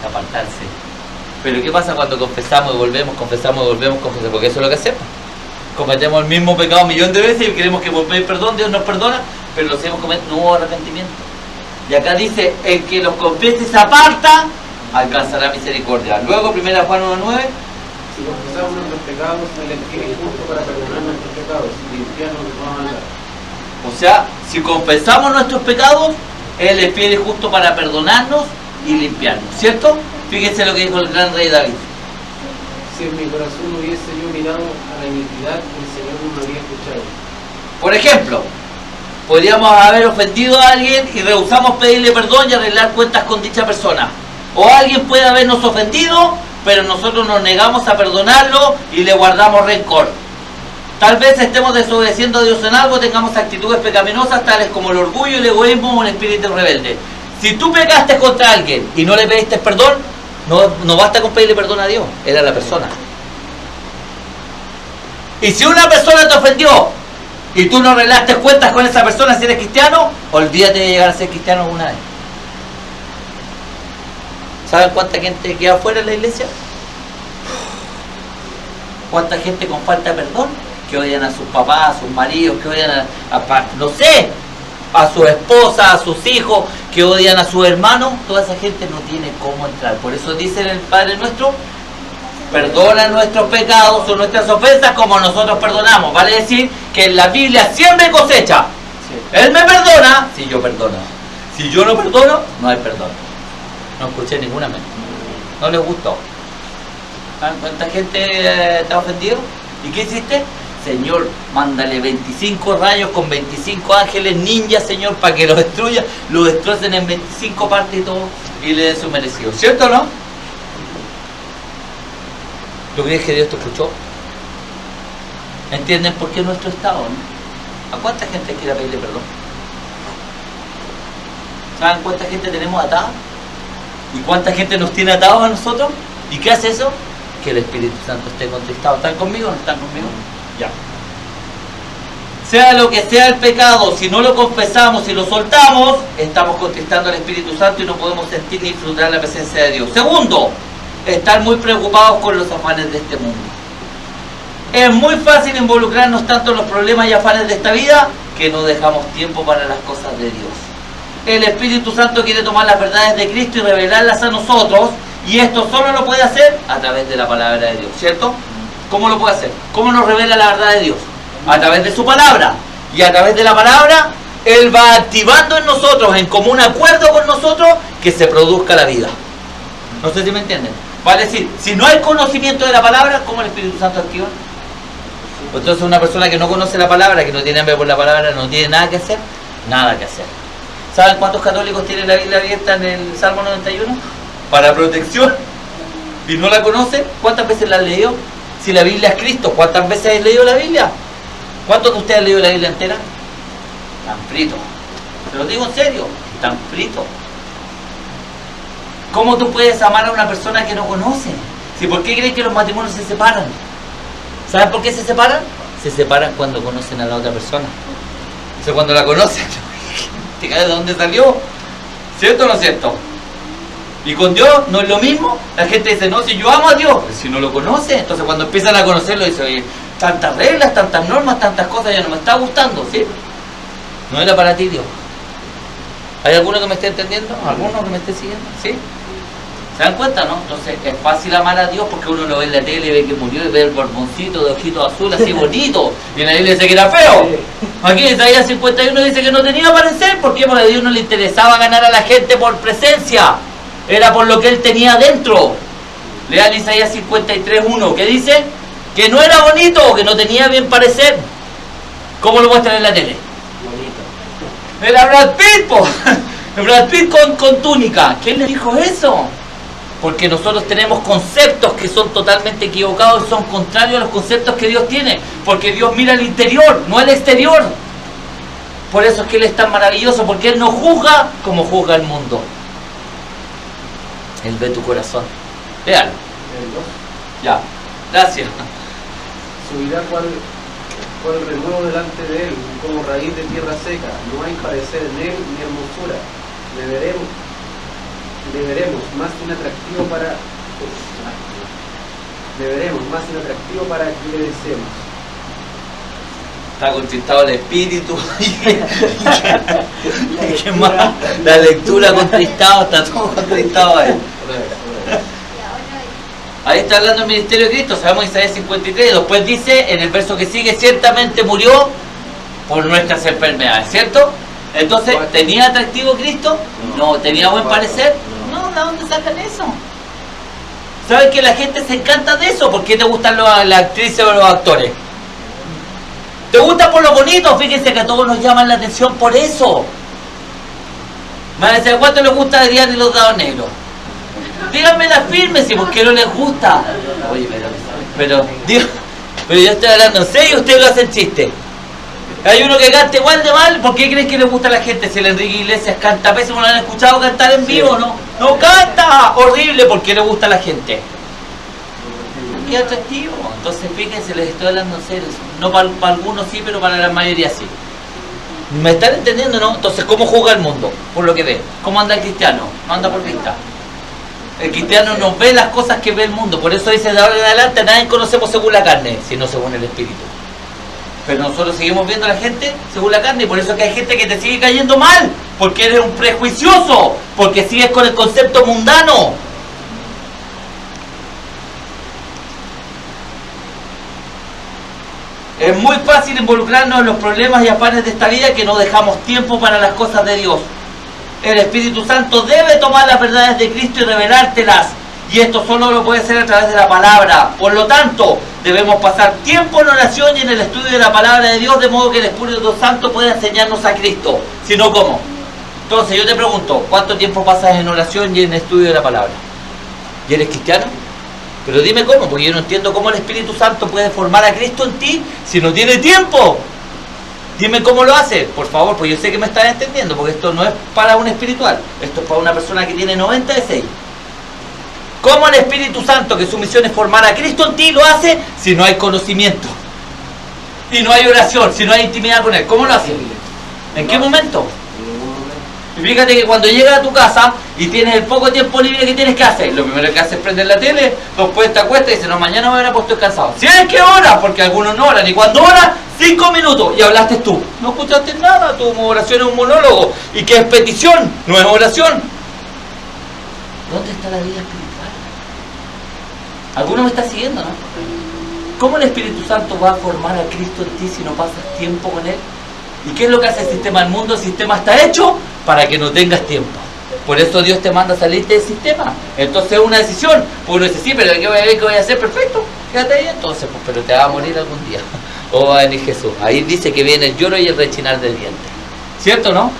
A: apartarse. Pero ¿qué pasa cuando confesamos y volvemos, confesamos y volvemos, confesamos? Porque eso es lo que hacemos. Cometemos el mismo pecado un millón de veces y queremos que por pedir perdón, Dios nos perdona, pero lo hacemos cometer, no hubo arrepentimiento. Y acá dice, el que los confiese y se aparta, alcanzará misericordia. Luego, 1 Juan 1:9.
B: Si confesamos nuestros pecados, Él es fiel y justo para perdonar nuestros pecados y limpiarnos de toda maldad.
A: O sea, si confesamos nuestros pecados, Él es fiel y justo para perdonarnos y limpiarnos, ¿cierto? Fíjense lo que dijo el gran rey David.
B: Si en mi corazón hubiese yo mirado a la iniquidad, el Señor no me habría escuchado.
A: Por ejemplo, podríamos haber ofendido a alguien y rehusamos pedirle perdón y arreglar cuentas con dicha persona. O alguien puede habernos ofendido, pero nosotros nos negamos a perdonarlo y le guardamos rencor. Tal vez estemos desobedeciendo a Dios en algo, tengamos actitudes pecaminosas tales como el orgullo, el egoísmo o un espíritu rebelde. Si tú pecaste contra alguien y no le pediste perdón, no basta con pedirle perdón a Dios, era la persona. Y si una persona te ofendió y tú no arreglaste cuentas con esa persona si eres cristiano, olvídate de llegar a ser cristiano alguna vez. ¿Saben cuánta gente queda afuera en la iglesia? ¿Cuánta gente con falta de perdón? Que odian a sus papás, a sus maridos, que odian no sé, a su esposa, a sus hijos, que odian a sus hermanos. Toda esa gente no tiene cómo entrar. Por eso dice el Padre nuestro, perdona nuestros pecados o nuestras ofensas como nosotros perdonamos. Vale decir que en la Biblia siempre cosecha. Él me perdona si yo perdono. Si yo no perdono, no hay perdón. No escuché ninguna mente. No les gustó. ¿Saben cuánta gente te ha ofendido? ¿Y qué hiciste? Señor, mándale 25 rayos con 25 ángeles ninjas, Señor, para que lo destruya, lo destrocen en 25 partes y todo, y le den su merecido. ¿Cierto o no? ¿Tú crees que Dios te escuchó? ¿Entienden por qué nuestro estado, no? ¿A cuánta gente quiere pedirle perdón? ¿Saben cuánta gente tenemos atada? ¿Y cuánta gente nos tiene atados a nosotros? ¿Y qué hace eso? Que el Espíritu Santo esté contristado. ¿Están conmigo o no están conmigo? Ya. Sea lo que sea el pecado, si no lo confesamos y lo soltamos, estamos contristando al Espíritu Santo y no podemos sentir ni disfrutar la presencia de Dios. Segundo, estar muy preocupados con los afanes de este mundo. Es muy fácil involucrarnos tanto en los problemas y afanes de esta vida que no dejamos tiempo para las cosas de Dios. El Espíritu Santo quiere tomar las verdades de Cristo y revelarlas a nosotros, Y esto solo lo puede hacer a través de la palabra de Dios, ¿cierto? ¿Cómo lo puede hacer? ¿Cómo nos revela la verdad de Dios? A través de su palabra. Y a través de la palabra, Él va activando en nosotros, en común acuerdo con nosotros, que se produzca la vida. No sé si me entienden. Vale decir, si no hay conocimiento de la palabra, ¿cómo el Espíritu Santo activa? Entonces una persona que no conoce la palabra, que no tiene hambre por la palabra, no tiene nada que hacer. Nada que hacer. ¿Saben cuántos católicos tienen la Biblia abierta en el Salmo 91? Para protección. ¿Y no la conocen? ¿Cuántas veces la han leído? Si la Biblia es Cristo, ¿cuántas veces han leído la Biblia? ¿Cuántos de ustedes han leído la Biblia entera? Tan frito. Te lo digo en serio, tan frito. ¿Cómo tú puedes amar a una persona que no conoce? ¿Sí? ¿Por qué creen que los matrimonios se separan? ¿Saben por qué se separan? Se separan cuando conocen a la otra persona. O sea, cuando la conocen, ¿te caes de dónde salió? ¿Cierto o no es cierto? Y con Dios no es lo mismo. La gente dice, no, si yo amo a Dios, si no lo conoce, entonces cuando empiezan a conocerlo dice, oye, tantas reglas, tantas normas, tantas cosas, ya no me está gustando, ¿sí? No era para ti Dios. ¿Hay alguno que me esté entendiendo? ¿Alguno que me esté siguiendo? ¿Sí? ¿Se dan cuenta, no? Entonces es fácil amar a Dios porque uno lo ve en la tele y ve que murió y ve el borboncito de ojitos azules así bonito. Y en la Biblia dice que era feo. Aquí en Isaías 51 dice que no tenía parecer. ¿Por qué? Porque a Dios no le interesaba ganar a la gente por presencia. Era por lo que Él tenía dentro. Lean Isaías 53:1, que dice que no era bonito, que no tenía bien parecer. ¿Cómo lo muestran en la tele? Bonito. Era Brad Pitt, po. Brad Pitt con túnica. ¿Quién le dijo eso? Porque nosotros tenemos conceptos que son totalmente equivocados y son contrarios a los conceptos que Dios tiene. Porque Dios mira el interior, no el exterior. Por eso es que Él es tan maravilloso, porque Él no juzga como juzga el mundo. Él ve tu corazón. Véalo. Ya, gracias.
B: Subirá cual renuevo delante de él, como raíz de tierra seca. No hay parecer en él ni hermosura. Le veremos más inatractivo para que le deseemos.
A: Está contristado el espíritu. ¿Qué más? La lectura contristado, está todo contristado ahí. Ahí está hablando el ministerio de Cristo, sabemos Isaías 53, después dice en el verso que sigue, ciertamente murió por nuestras enfermedades, ¿cierto? Entonces, ¿tenía atractivo Cristo? No. ¿Tenía buen parecer? No, ¿de dónde sacan eso? ¿Saben que la gente se encanta de eso? ¿Por qué te gustan las actrices o los actores? ¿Te gusta por lo bonito? Fíjense que a todos nos llaman la atención por eso. Me van a decir, ¿cuánto les gusta Adrián y los dados negros? Díganme las firmes, si porque no les gusta. Oye, pero yo estoy hablando en serio y ustedes lo hacen chiste. Hay uno que canta igual de mal, ¿por qué creen que le gusta a la gente? Si el Enrique Iglesias canta pésimo, ¿lo han escuchado cantar en vivo? No, no canta horrible, ¿por qué le gusta a la gente? Qué atractivo. Entonces fíjense, les estoy hablando en serio. No para algunos sí, pero para la mayoría sí. ¿Me están entendiendo, no? Entonces, ¿cómo juzga el mundo? Por lo que ve. ¿Cómo anda el cristiano? No anda por vista. El cristiano no ve las cosas que ve el mundo. Por eso dice de ahora en adelante, nadie conocemos según la carne, sino según el Espíritu. Pero nosotros seguimos viendo a la gente según la carne, y por eso es que hay gente que te sigue cayendo mal, porque eres un prejuicioso, porque sigues con el concepto mundano. Es muy fácil involucrarnos en los problemas y afanes de esta vida que no dejamos tiempo para las cosas de Dios. El Espíritu Santo debe tomar las verdades de Cristo y revelártelas. Y esto solo lo puede hacer a través de la palabra. Por lo tanto, debemos pasar tiempo en oración y en el estudio de la palabra de Dios, de modo que el Espíritu Santo pueda enseñarnos a Cristo. Si no, ¿cómo? Entonces yo te pregunto, ¿cuánto tiempo pasas en oración y en estudio de la palabra? ¿Y eres cristiano? Pero dime cómo, porque yo no entiendo cómo el Espíritu Santo puede formar a Cristo en ti si no tiene tiempo. Dime cómo lo hace, por favor, pues yo sé que me estás entendiendo, porque esto no es para un espiritual, esto es para una persona que tiene 96. ¿Cómo el Espíritu Santo, que su misión es formar a Cristo en ti, lo hace si no hay conocimiento? Si no hay oración, si no hay intimidad con Él, ¿cómo lo hace? ¿En qué momento? Y fíjate que cuando llegas a tu casa y tienes el poco tiempo libre que tienes que hacer, lo primero que haces es prender la tele, después te acuestas y dices, no, mañana me voy a pues estoy cansado. Si es que oras, porque algunos no oran, y cuando oras, 5 minutos, y hablaste tú. No escuchaste nada, tu oración es un monólogo. ¿Y qué es petición? No es oración. ¿Dónde está la vida espiritual? ¿Alguno me está siguiendo, no? ¿Cómo el Espíritu Santo va a formar a Cristo en ti si no pasas tiempo con Él? ¿Y qué es lo que hace el sistema del mundo? El sistema está hecho para que no tengas tiempo. Por eso Dios te manda a salirte del sistema. Entonces es una decisión. Pues uno dice, sí, pero ¿qué voy a hacer? Perfecto, quédate ahí entonces, pues, pero te vas a morir algún día. O va a venir Jesús. Ahí dice que viene el lloro y el rechinar del diente. ¿Cierto, no?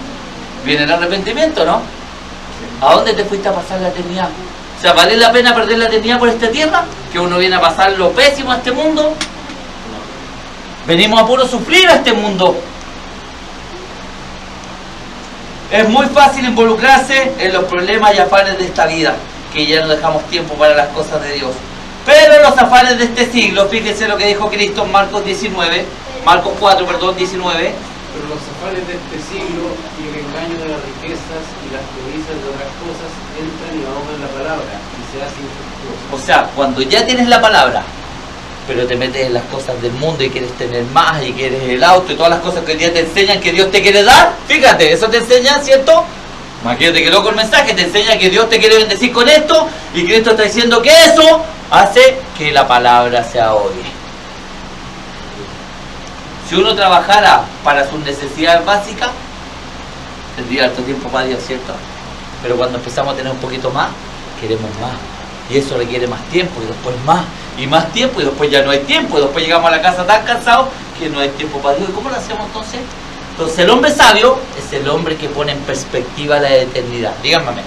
A: Viene el arrepentimiento, ¿no? ¿A dónde te fuiste a pasar la eternidad? O sea, ¿vale la pena perder la eternidad por esta tierra? ¿Que uno viene a pasar lo pésimo a este mundo? Venimos a puro sufrir a este mundo. Es muy fácil involucrarse en los problemas y afanes de esta vida, que ya no dejamos tiempo para las cosas de Dios. Pero los afanes de este siglo, fíjense lo que dijo Cristo en Marcos 4, 19.
B: Pero los afanes de este siglo y el engaño de las riquezas y las codicias de otras cosas entran y ahogan la palabra y se hacen infructuosas.
A: O sea, cuando ya tienes la palabra, pero te metes en las cosas del mundo y quieres tener más y quieres el auto y todas las cosas que hoy día te enseñan que Dios te quiere dar, fíjate, eso te enseña, ¿cierto? Imagínate que loco el mensaje, te enseña que Dios te quiere bendecir con esto y Cristo está diciendo que eso hace que la palabra se ahogue. Si uno trabajara para sus necesidades básicas, tendría harto tiempo para Dios, ¿cierto? Pero cuando empezamos a tener un poquito más, queremos más. Y eso requiere más tiempo, y después más, y más tiempo, y después ya no hay tiempo, y después llegamos a la casa tan cansados que no hay tiempo para Dios. ¿Y cómo lo hacemos entonces? Entonces el hombre sabio es el hombre que pone en perspectiva la eternidad. Díganme.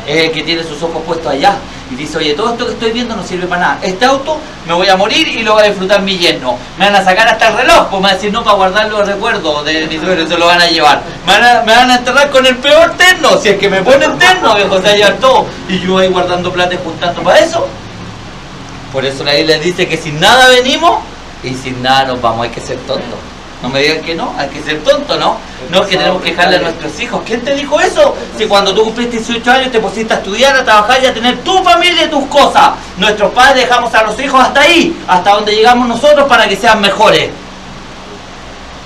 A: Es el que tiene sus ojos puestos allá y dice, oye, todo esto que estoy viendo no sirve para nada. Este auto me voy a morir y lo va a disfrutar mi yerno. Me van a sacar hasta el reloj, pues me van a decir, no, para guardar los recuerdos de mi suegro, se lo van a llevar. Me van a enterrar con el peor terno, si es que me ponen terno, viejo, se va a llevar todo. Y yo ahí guardando plata y juntando para eso. Por eso la Biblia dice que sin nada venimos y sin nada nos vamos. Hay que ser tontos. No me digan que no, hay que ser tonto, ¿no? No es que tenemos que dejarle a nuestros hijos. ¿Quién te dijo eso? Si cuando tú cumpliste 18 años te pusiste a estudiar, a trabajar y a tener tu familia y tus cosas. Nuestros padres dejamos a los hijos hasta ahí, hasta donde llegamos nosotros para que sean mejores.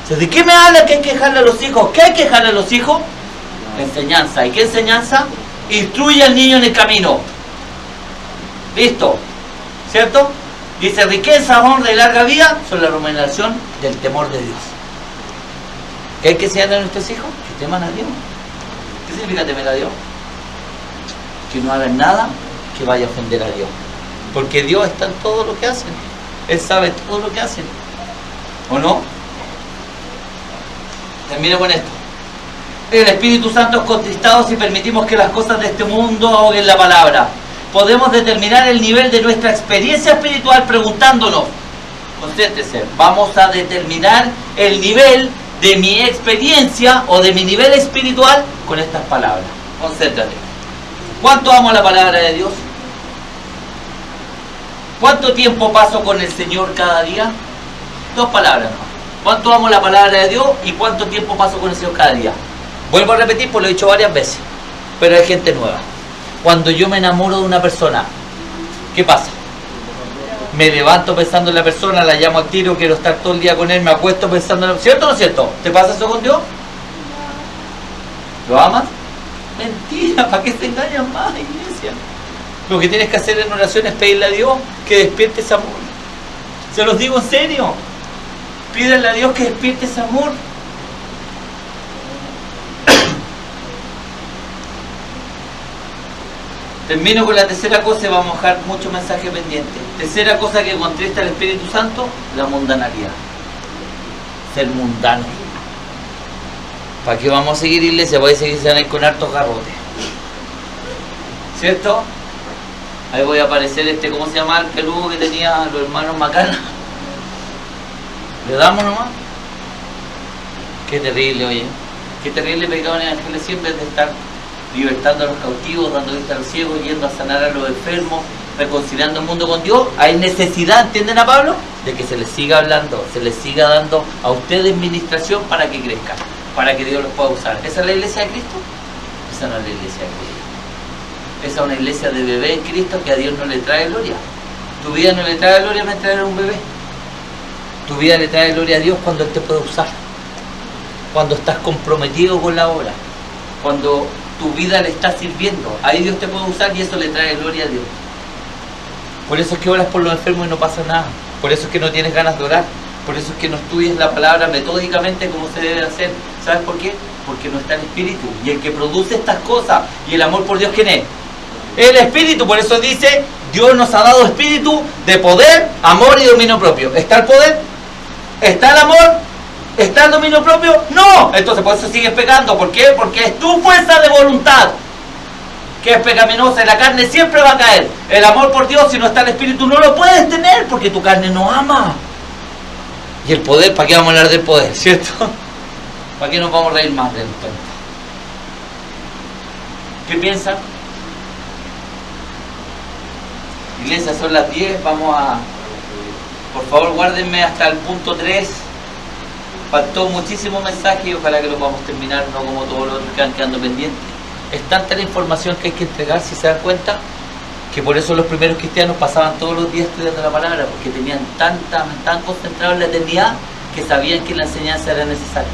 A: ¿De qué me habla que hay que dejarle a los hijos? ¿Qué hay que dejarle a los hijos? Enseñanza. ¿Y qué enseñanza? Instruye al niño en el camino. ¿Listo? ¿Cierto? Dice, riqueza, honra y larga vida son la remuneración del temor de Dios. ¿Qué hay que enseñarle a nuestros hijos? Que teman a Dios. ¿Qué significa temer a Dios? Que no hagan nada que vaya a ofender a Dios. Porque Dios está en todo lo que hacen. Él sabe todo lo que hacen. ¿O no? Termino con esto. El Espíritu Santo es contristado si permitimos que las cosas de este mundo ahoguen la palabra. Podemos determinar el nivel de nuestra experiencia espiritual preguntándonos, concéntrese, vamos a determinar el nivel de mi experiencia o de mi nivel espiritual con estas palabras. Concéntrate. ¿Cuánto amo la palabra de Dios? ¿Cuánto tiempo paso con el Señor cada día? 2 palabras, ¿no? ¿Cuánto amo la palabra de Dios y cuánto tiempo paso con el Señor cada día? Vuelvo a repetir, pues lo he dicho varias veces, pero hay gente nueva. Cuando yo me enamoro de una persona, ¿qué pasa? Me levanto pensando en la persona, la llamo al tiro, quiero estar todo el día con él, me acuesto pensando en la... ¿Cierto o no cierto? ¿Te pasa eso con Dios? ¿Lo amas? Mentira, ¿para qué se engañan más, iglesia? Lo que tienes que hacer en oración es pedirle a Dios que despierte ese amor. Se los digo en serio. Pídele a Dios que despierte ese amor. Termino con la tercera cosa y vamos a dejar muchos mensajes pendientes. Tercera cosa que contrista al Espíritu Santo, la mundanalidad. Ser mundano. ¿Para qué vamos a seguir, iglesia? Voy a seguir con hartos garrotes. ¿Cierto? Ahí voy a aparecer ¿cómo se llama el peludo que tenía los hermanos Macana? ¿Le damos nomás? Qué terrible, oye. Qué terrible pecado en el Evangelio siempre es de estar libertando a los cautivos, dando vista a los ciegos, yendo a sanar a los enfermos, reconciliando el mundo con Dios. Hay necesidad, ¿entienden a Pablo? De que se les siga hablando, se les siga dando a ustedes administración para que crezcan, para que Dios los pueda usar. ¿Esa es la iglesia de Cristo? Esa no es la iglesia de Cristo. Esa es una iglesia de bebé en Cristo que a Dios no le trae gloria. Tu vida no le trae gloria mientras eres un bebé. Tu vida le trae gloria a Dios cuando Él te puede usar. Cuando estás comprometido con la obra. Cuando tu vida le está sirviendo. Ahí Dios te puede usar y eso le trae gloria a Dios. Por eso es que oras por los enfermos y no pasa nada. Por eso es que no tienes ganas de orar. Por eso es que no estudias la palabra metódicamente como se debe hacer. ¿Sabes por qué? Porque no está el Espíritu. Y el que produce estas cosas y el amor por Dios, ¿quién es? El Espíritu. Por eso dice, Dios nos ha dado espíritu de poder, amor y dominio propio. ¿Está el poder? ¿Está el amor? ¿Está el dominio propio? No. Entonces por eso sigues pecando. ¿Por qué? Porque es tu fuerza de voluntad que es pecaminosa y la carne siempre va a caer. El amor por Dios, si no está el Espíritu, no lo puedes tener porque tu carne no ama. Y el poder, ¿para qué vamos a hablar del poder? ¿Cierto? ¿Para qué nos vamos a reír más del cuento? ¿Qué piensan? Iglesia, son las 10, vamos a... Por favor, guárdenme hasta el punto 3. Faltó muchísimo mensaje y ojalá que lo podamos terminar, no como todos los otros que van quedando pendientes. Es tanta la información que hay que entregar, si se dan cuenta, que por eso los primeros cristianos pasaban todos los días estudiando la palabra, porque tenían tan concentrados en la eternidad que sabían que la enseñanza era necesaria.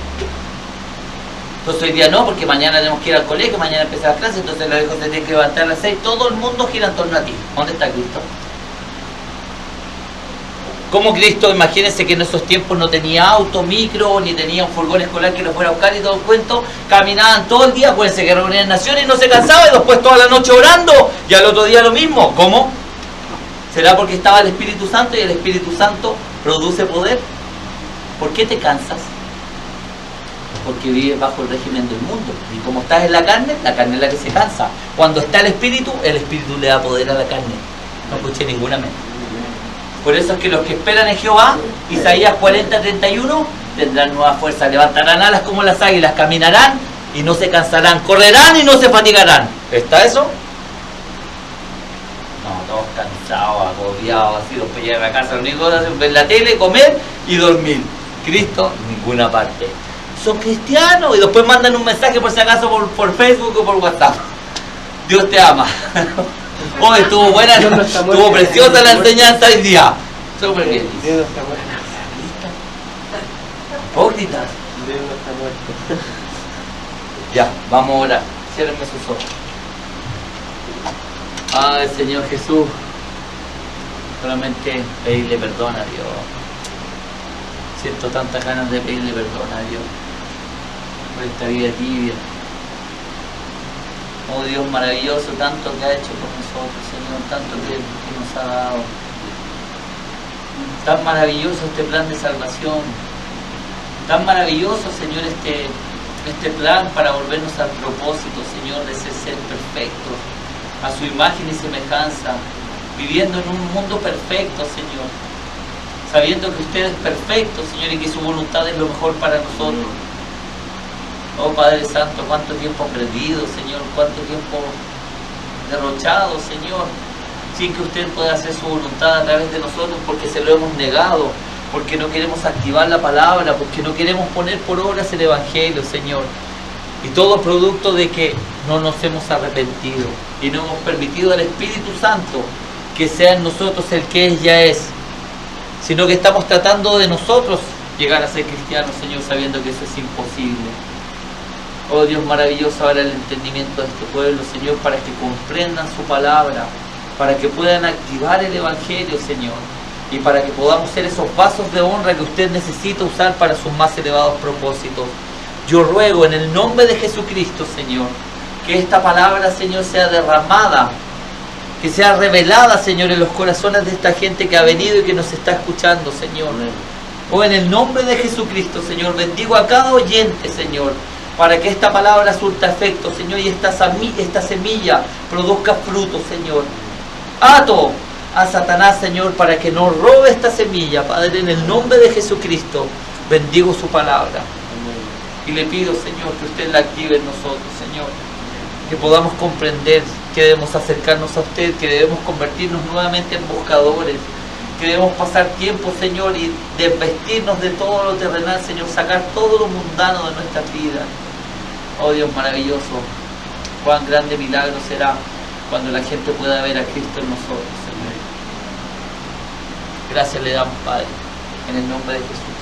A: Entonces hoy día no, porque mañana tenemos que ir al colegio, mañana empieza la clase, entonces los hijos se tienen que levantar a las 6, todo el mundo gira en torno a ti. ¿Dónde está Cristo? Como Cristo, imagínense que en esos tiempos no tenía auto, micro, ni tenía un furgón escolar que los fuera a buscar y todo el cuento, caminaban todo el día, acuérdense que reunían naciones y no se cansaba y después toda la noche orando y al otro día lo mismo. ¿Cómo? ¿Será porque estaba el Espíritu Santo y el Espíritu Santo produce poder? ¿Por qué te cansas? Porque vives bajo el régimen del mundo y como estás en la carne es la que se cansa. Cuando está el Espíritu le da poder a la carne. No escuché ninguna mente. Por eso es que los que esperan en Jehová, Isaías 40:31, tendrán nueva fuerza, levantarán alas como las águilas, caminarán y no se cansarán, correrán y no se fatigarán. ¿Está eso? No, todos cansados, agobiados, así los que llegan a casa, lo único que hacen es ver la tele, comer y dormir. Cristo, ninguna parte. Son cristianos y después mandan un mensaje por si acaso por Facebook o por WhatsApp. Dios te ama. Oh, estuvo buena, estuvo preciosa la enseñanza hoy día. Súper bien.
B: Dios no está muerto.
A: Hipócritas.
B: Dios no está muerto.
A: Ya, vamos a orar. Ciérrenme sus ojos. Ay, Señor Jesús. Solamente pedirle perdón a Dios. Siento tantas ganas de pedirle perdón a Dios por esta vida tibia. Oh Dios maravilloso, tanto que ha hecho por nosotros, Señor, tanto que nos ha dado. Tan maravilloso este plan de salvación. Tan maravilloso, Señor, este plan para volvernos al propósito, Señor, de ser perfectos, a su imagen y semejanza, viviendo en un mundo perfecto, Señor, sabiendo que usted es perfecto, Señor, y que su voluntad es lo mejor para nosotros. Oh Padre Santo, cuánto tiempo perdido, Señor, cuánto tiempo derrochado, Señor, sin que usted pueda hacer su voluntad a través de nosotros, porque se lo hemos negado, porque no queremos activar la palabra, porque no queremos poner por obras el Evangelio, Señor. Y todo producto de que no nos hemos arrepentido y no hemos permitido al Espíritu Santo que sea en nosotros el que es, ya es, sino que estamos tratando de nosotros llegar a ser cristianos, Señor, sabiendo que eso es imposible. Oh Dios maravilloso, ahora el entendimiento de este pueblo, Señor, para que comprendan su palabra, para que puedan activar el Evangelio, Señor, y para que podamos ser esos vasos de honra que usted necesita usar para sus más elevados propósitos. Yo ruego en el nombre de Jesucristo, Señor, que esta palabra, Señor, sea derramada, que sea revelada, Señor, en los corazones de esta gente que ha venido y que nos está escuchando, Señor. O en el nombre de Jesucristo, Señor, bendigo a cada oyente, Señor, para que esta palabra surta efecto, Señor, y esta semilla produzca fruto, Señor. Ato a Satanás, Señor, para que no robe esta semilla, Padre, en el nombre de Jesucristo, bendigo su palabra. Y le pido, Señor, que usted la active en nosotros, Señor, que podamos comprender que debemos acercarnos a usted, que debemos convertirnos nuevamente en buscadores, que debemos pasar tiempo, Señor, y desvestirnos de todo lo terrenal, Señor, sacar todo lo mundano de nuestra vida. Oh Dios maravilloso, cuán grande milagro será cuando la gente pueda ver a Cristo en nosotros, Señor. Gracias le damos, Padre, en el nombre de Jesús.